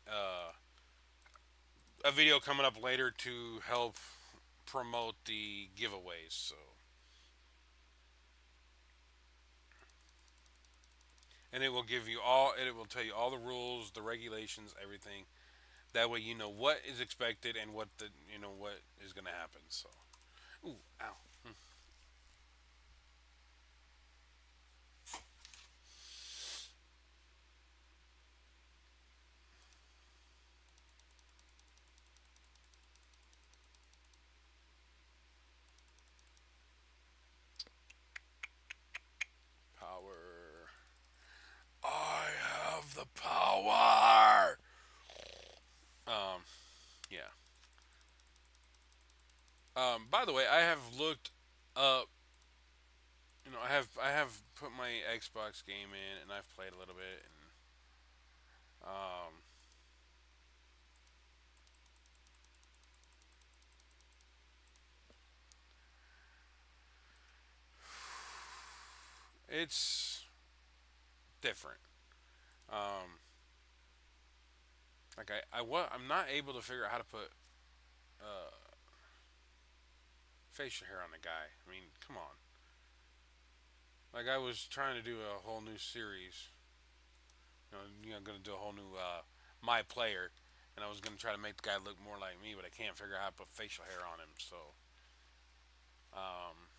a video coming up later to help promote the giveaways. So, and it will give you all. It will tell you all the rules, the regulations, everything. That way, you know what is expected and what is going to happen. So, ooh, ow. Power. I have the power. Um, yeah. By the way, I have looked up. I have put my Xbox game in, and I've played a little bit, and um, it's different. Um, like I'm not able to figure out how to put uh, facial hair on the guy. I mean, come on. Like I was trying to do a whole new series. Gonna do a whole new my player, and I was gonna try to make the guy look more like me, but I can't figure out how to put facial hair on him. So, um,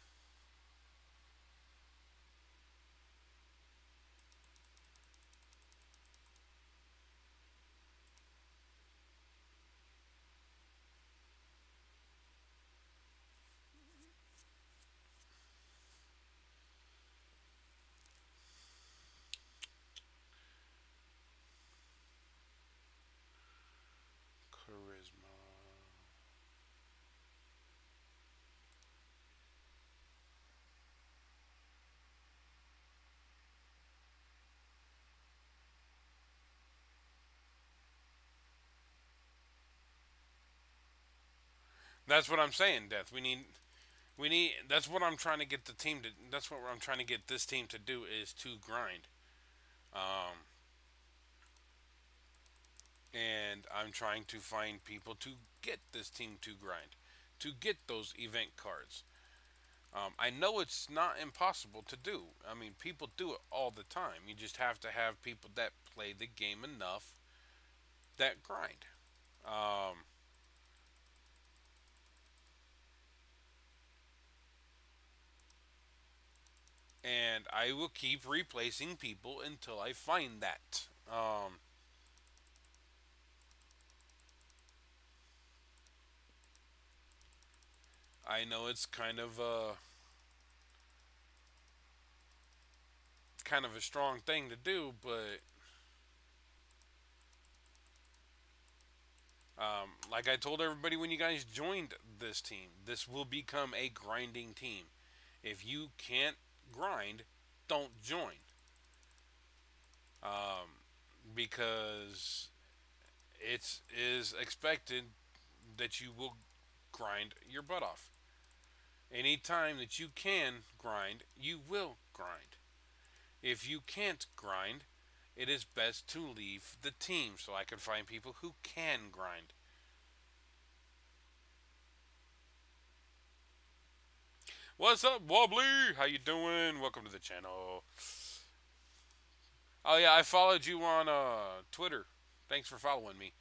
charisma. That's what I'm saying, Death. We need. That's what I'm trying to get the team to. That's what I'm trying to get this team to do is to grind. Um, and I'm trying to find people to get this team to grind, to get those event cards. I know it's not impossible to do. I mean, people do it all the time. You just have to have people that play the game enough that grind. Um, and I will keep replacing people until I find that. I know it's kind of a strong thing to do, but like I told everybody when you guys joined this team, this will become a grinding team. If you can't grind, don't join. Um, because it is expected that you will grind your butt off. Anytime that you can grind, you will grind. If you can't grind, it is best to leave the team so I can find people who can grind. What's up, Wobbly? How you doing? Welcome to the channel. Oh yeah, I followed you on Twitter. Thanks for following me.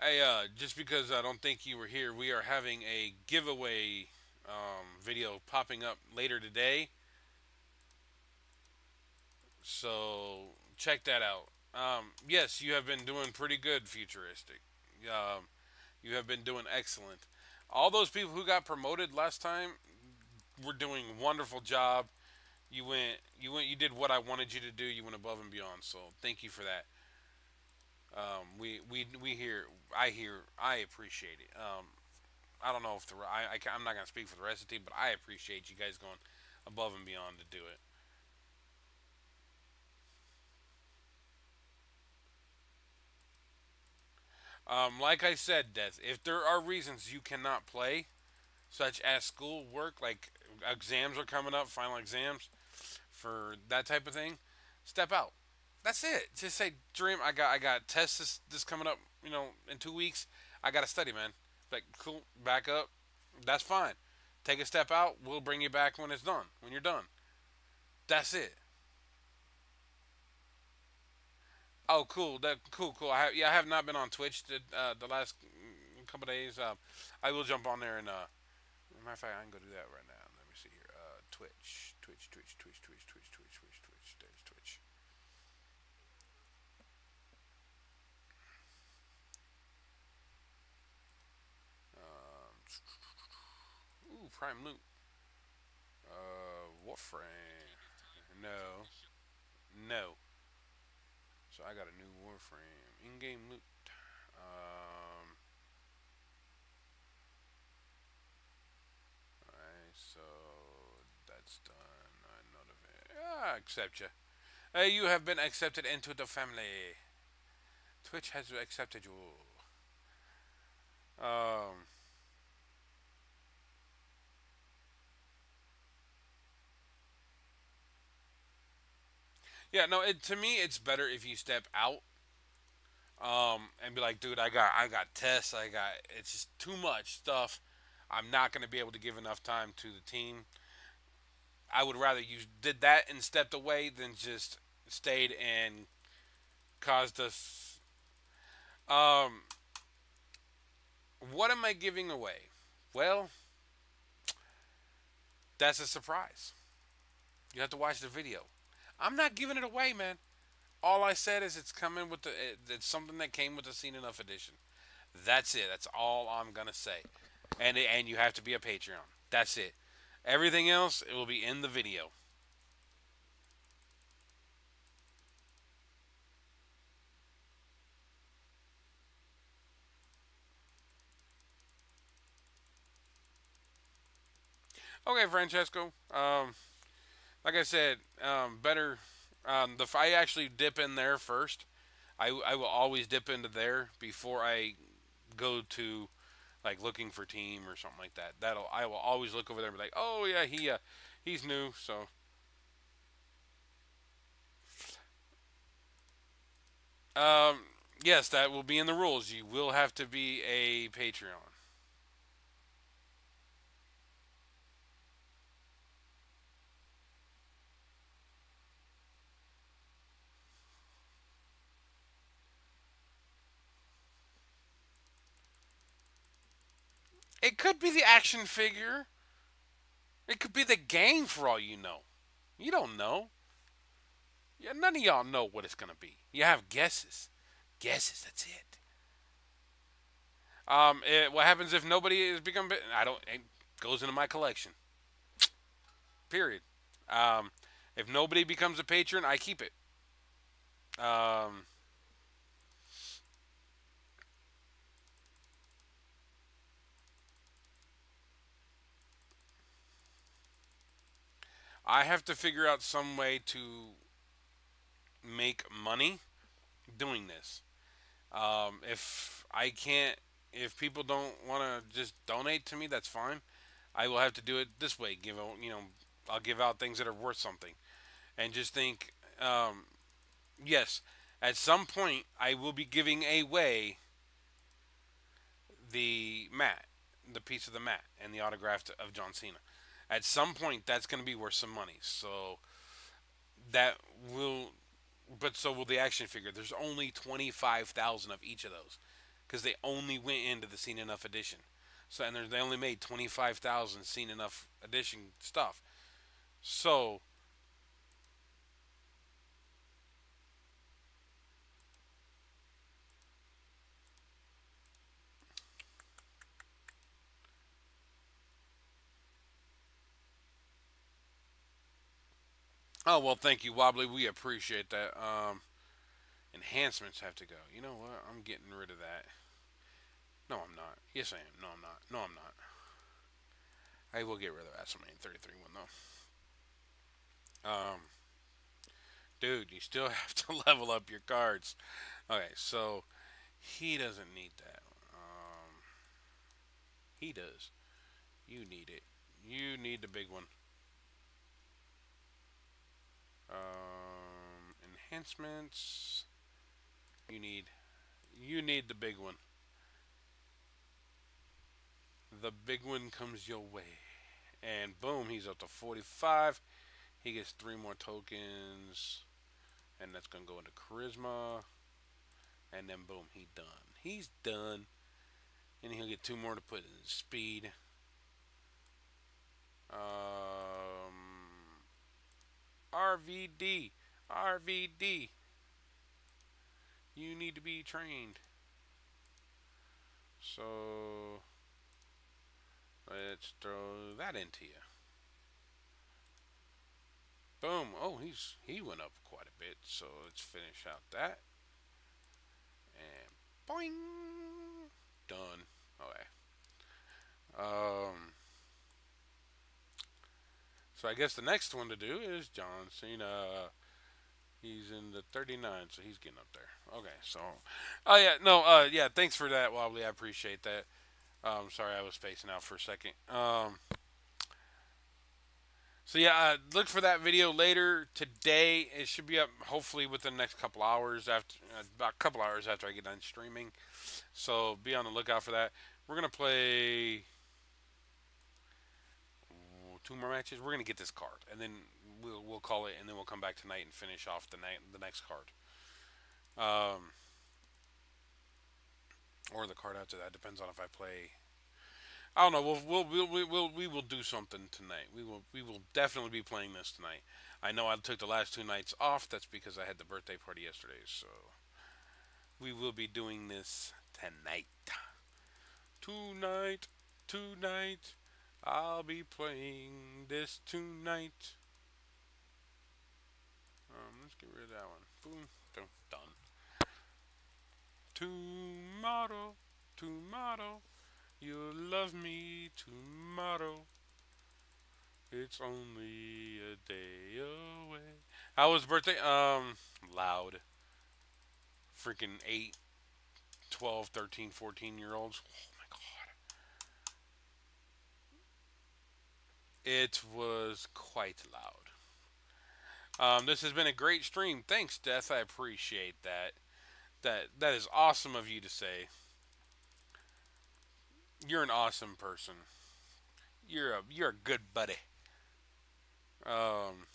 Hey, just because I don't think you were here, we are having a giveaway video popping up later today. So check that out. Yes, you have been doing pretty good, futuristic. Um, you have been doing excellent. All those people who got promoted last time were doing a wonderful job. You did what I wanted you to do. You went above and beyond. So thank you for that. We hear, I appreciate it. I don't know if I'm not gonna speak for the rest of the team, but I appreciate you guys going above and beyond to do it. Like I said, Death, if there are reasons you cannot play, such as school work, like exams are coming up, final exams for that type of thing, step out. That's it. Just say, Dream, I got tests this coming up, in 2 weeks. I gotta study, man. Like, cool, back up. That's fine. Take a step out. We'll bring you back when it's done. When you're done. That's it. Oh, cool. Cool. I have not been on Twitch the last couple days. I will jump on there and matter of fact, I can go do that right now. Let me see here. Twitch. There's Twitch. Ooh, Prime Loot. Warframe. No, no. So I got a new Warframe. In-game loot. Alright, so that's done. I notified. Ah, accept you. You have been accepted into the family. Twitch has accepted you. Um, yeah, no. To me, it's better if you step out, and be like, dude, I got tests. It's just too much stuff. I'm not gonna be able to give enough time to the team. I would rather you did that and stepped away than just stayed and caused us. Um, what am I giving away? Well, that's a surprise. You have to watch the video. I'm not giving it away, man. All I said is it's coming with it's something that came with the Seen Enough edition. That's it. That's all I'm gonna say. And you have to be a Patreon. That's it. Everything else, it will be in the video. Okay, Francesco. Like I said, better. The I actually dip in there first. I will always dip into there before I go to like looking for team or something like that. I will always look over there and be like, oh yeah, he's new. So um, yes, that will be in the rules. You will have to be a Patreon. It could be the action figure. It could be the game for all you know. You don't know. Yeah, none of y'all know what it's gonna be. You have guesses. Guesses. That's it. What happens if nobody has become? I don't. It goes into my collection. Period. Um, if nobody becomes a patron, I keep it. Um, I have to figure out some way to make money doing this. If I can't, if people don't want to just donate to me, that's fine. I will have to do it this way. Give out, I'll give out things that are worth something, and just think, yes, at some point I will be giving away the mat, the piece of the mat, and the autograph of John Cena. At some point, that's going to be worth some money. So that will, but so will the action figure. There's only 25,000 of each of those because they only went into the Seen Enough edition. So and they only made 25,000 Seen Enough edition stuff. So oh well, thank you, Wobbly. We appreciate that. Enhancements have to go. You know what? I'm getting rid of that. No, I'm not. Yes, I am. No, I'm not. No, I'm not. I will get rid of that WrestleMania 33 one though. Dude, you still have to level up your cards. Okay, so he doesn't need that. He does. You need it. You need the big one. Enhancements. You need. You need the big one. The big one comes your way. And boom, he's up to 45. He gets 3 more tokens. And that's going to go into Charisma. And then boom, he's done. He's done. And he'll get 2 more to put in speed. RVD. RVD. You need to be trained. So let's throw that into you. Boom. Oh, he went up quite a bit. So let's finish out that. And boing. Done. Okay. Um. So I guess the next one to do is John Cena. He's in the 39, so he's getting up there. Okay, so, oh yeah, no, yeah, thanks for that, Wobbly. I appreciate that. Sorry, I was spacing out for a second. So yeah, look for that video later today. It should be up hopefully within the next couple hours after about a couple hours after I get done streaming. So be on the lookout for that. We're gonna play 2 more matches. We're gonna get this card, and then we'll call it, and then we'll come back tonight and finish off the next card. Um, or the card after that depends on if I play. I don't know. We will do something tonight. We will definitely be playing this tonight. I know I took the last 2 nights off. That's because I had the birthday party yesterday. So we will be doing this tonight. Tonight, tonight. I'll be playing this tonight. Let's get rid of that one. Boom. Done. Tomorrow, tomorrow, you'll love me tomorrow. It's only a day away. How was birthday? Loud. Freaking 8, 12, 13, 14 year olds. Oh my god. It was quite loud. This has been a great stream. Thanks, Death. I appreciate that. That is awesome of you to say. You're an awesome person. You're a good buddy. Um,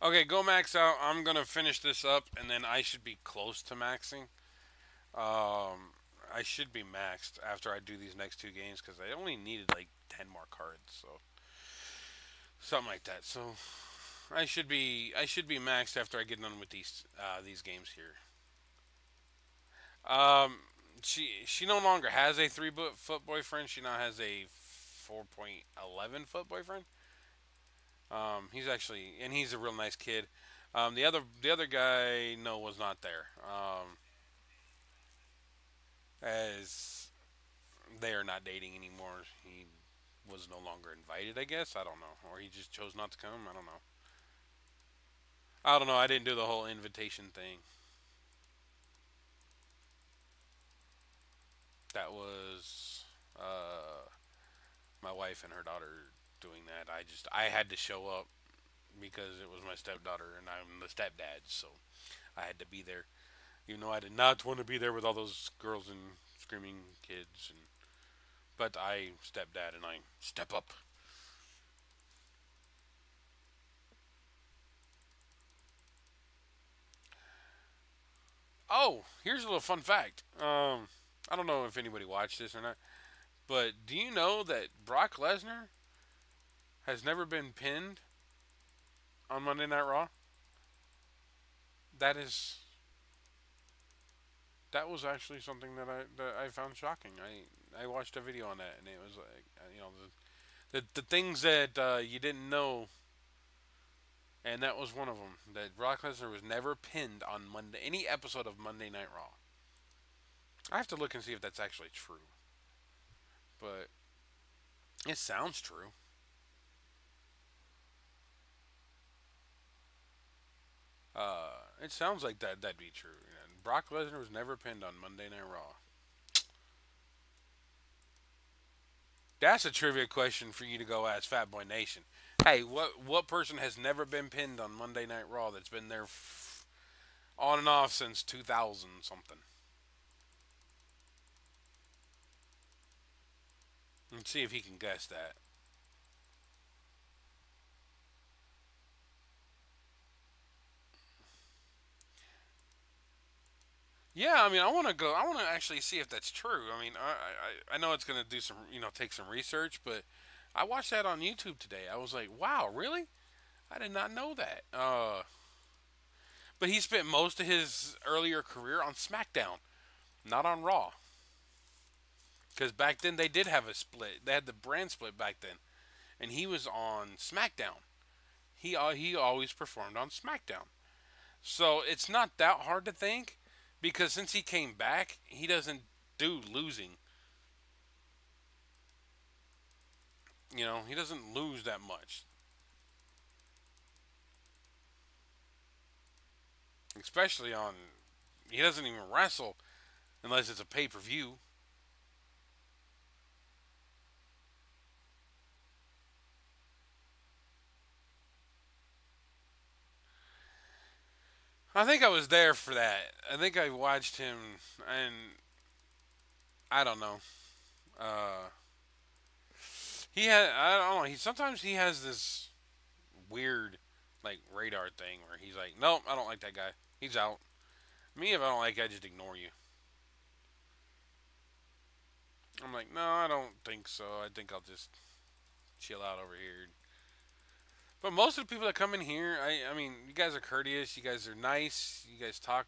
okay, go max out. I'm gonna finish this up, and then I should be close to maxing. I should be maxed after I do these next 2 games because I only needed like 10 more cards, so something like that. So I should be maxed after I get done with these games here. Um, she no longer has a 3 foot boyfriend. She now has a 4.11 foot boyfriend. He's actually and he's a real nice kid. The other guy no was not there. As they are not dating anymore. He was no longer invited. I guess I don't know, or he just chose not to come. I don't know. I don't know. I didn't do the whole invitation thing. That was my wife and her daughter doing that. I had to show up because it was my stepdaughter and I'm the stepdad, so I had to be there. Even though I did not want to be there with all those girls and screaming kids, and but I stepdad and I step up. Oh, here's a little fun fact. I don't know if anybody watched this or not, but do you know that Brock Lesnar has never been pinned on Monday Night Raw? That is that was actually something that I found shocking. I watched a video on that and it was like the things that you didn't know, and that was one of them. That Brock Lesnar was never pinned on Monday any episode of Monday Night Raw. I have to look and see if that's actually true, but it sounds true. It sounds like that'd be true. You know, Brock Lesnar was never pinned on Monday Night Raw. That's a trivia question for you to go ask Fat Boy Nation. Hey, what person has never been pinned on Monday Night Raw that's been there on and off since 2000 something? Let's see if he can guess that. Yeah, I mean, I want to go. I want to actually see if that's true. I mean, I know it's gonna do some, take some research, but I watched that on YouTube today. I was like, wow, really? I did not know that. But he spent most of his earlier career on SmackDown, not on Raw, because back then they did have a split. They had the brand split back then, and he was on SmackDown. He always performed on SmackDown. So it's not that hard to think, because since he came back, he doesn't do losing. He doesn't lose that much, especially on. He doesn't even wrestle unless it's a pay per view. I think I was there for that. I think I watched him, and I don't know. Uh, he had I don't know. He sometimes he has this weird like radar thing where he's like, nope, I don't like that guy. He's out. Me, if I don't like, I just ignore you. I'm like, no, I don't think so. I think I'll just chill out over here. But most of the people that come in here, I mean, you guys are courteous. You guys are nice. You guys talk.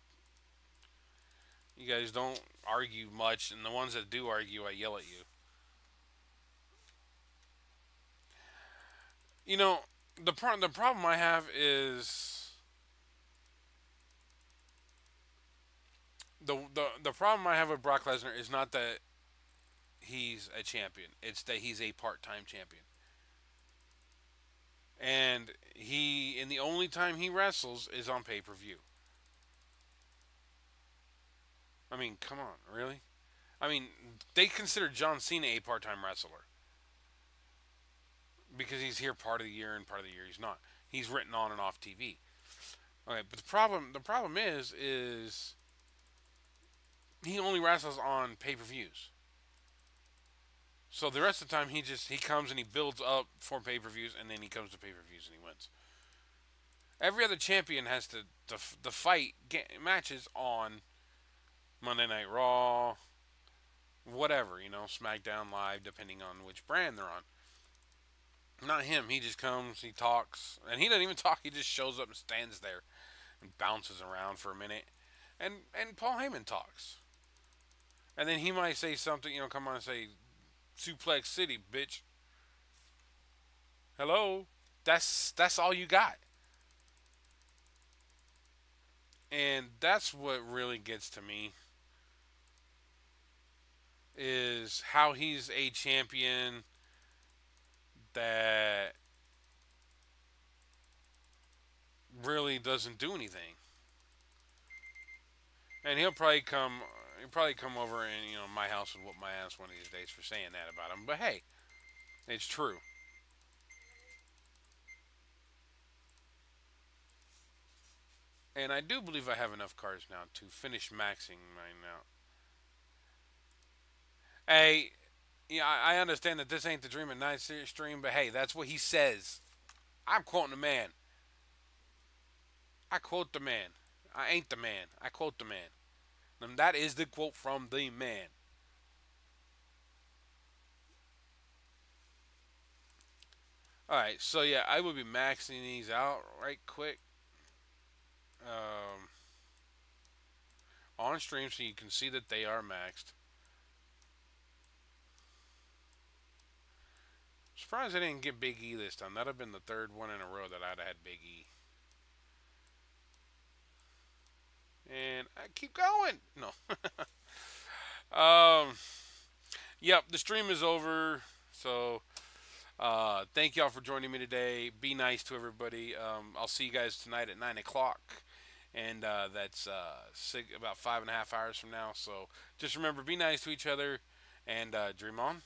You guys don't argue much, and the ones that do argue, I yell at you. You know, the problem I have is the problem I have with Brock Lesnar is not that he's a champion. It's that he's a part-time champion. And the only time he wrestles is on pay-per-view. I mean, come on, really? I mean, they consider John Cena a part-time wrestler because he's here part of the year and part of the year he's not. He's written on and off TV. Okay, but the problem is he only wrestles on pay-per-views. So the rest of the time he comes and he builds up for pay-per-views and then he comes to pay-per-views and he wins. Every other champion has to fight matches on Monday Night Raw, whatever, SmackDown Live, depending on which brand they're on. Not him. He just comes, he talks, and he doesn't even talk. He just shows up and stands there and bounces around for a minute. And Paul Heyman talks, and then he might say something, come on and say, "Suplex City, bitch." Hello. That's all you got, and that's what really gets to me is how he's a champion that really really doesn't do anything. And he'll probably come over and my house and whoop my ass one of these days for saying that about him. But hey, it's true. And I do believe I have enough cards now to finish maxing mine now. Hey, yeah, I understand that this ain't the Dream at Night stream, but hey, that's what he says. I'm quoting the man. I quote the man. I ain't the man. I quote the man. And that is the quote from the man. Alright, so yeah, I will be maxing these out right quick um, on stream so you can see that they are maxed. Surprised I didn't get Big E this time. That'd have been the third one in a row that I'd have had Big E. And I keep going. No. um, yep, the stream is over. So thank y'all for joining me today. Be nice to everybody. I'll see you guys tonight at 9 o'clock. And that's about 5.5 hours from now. So just remember, be nice to each other and dream on.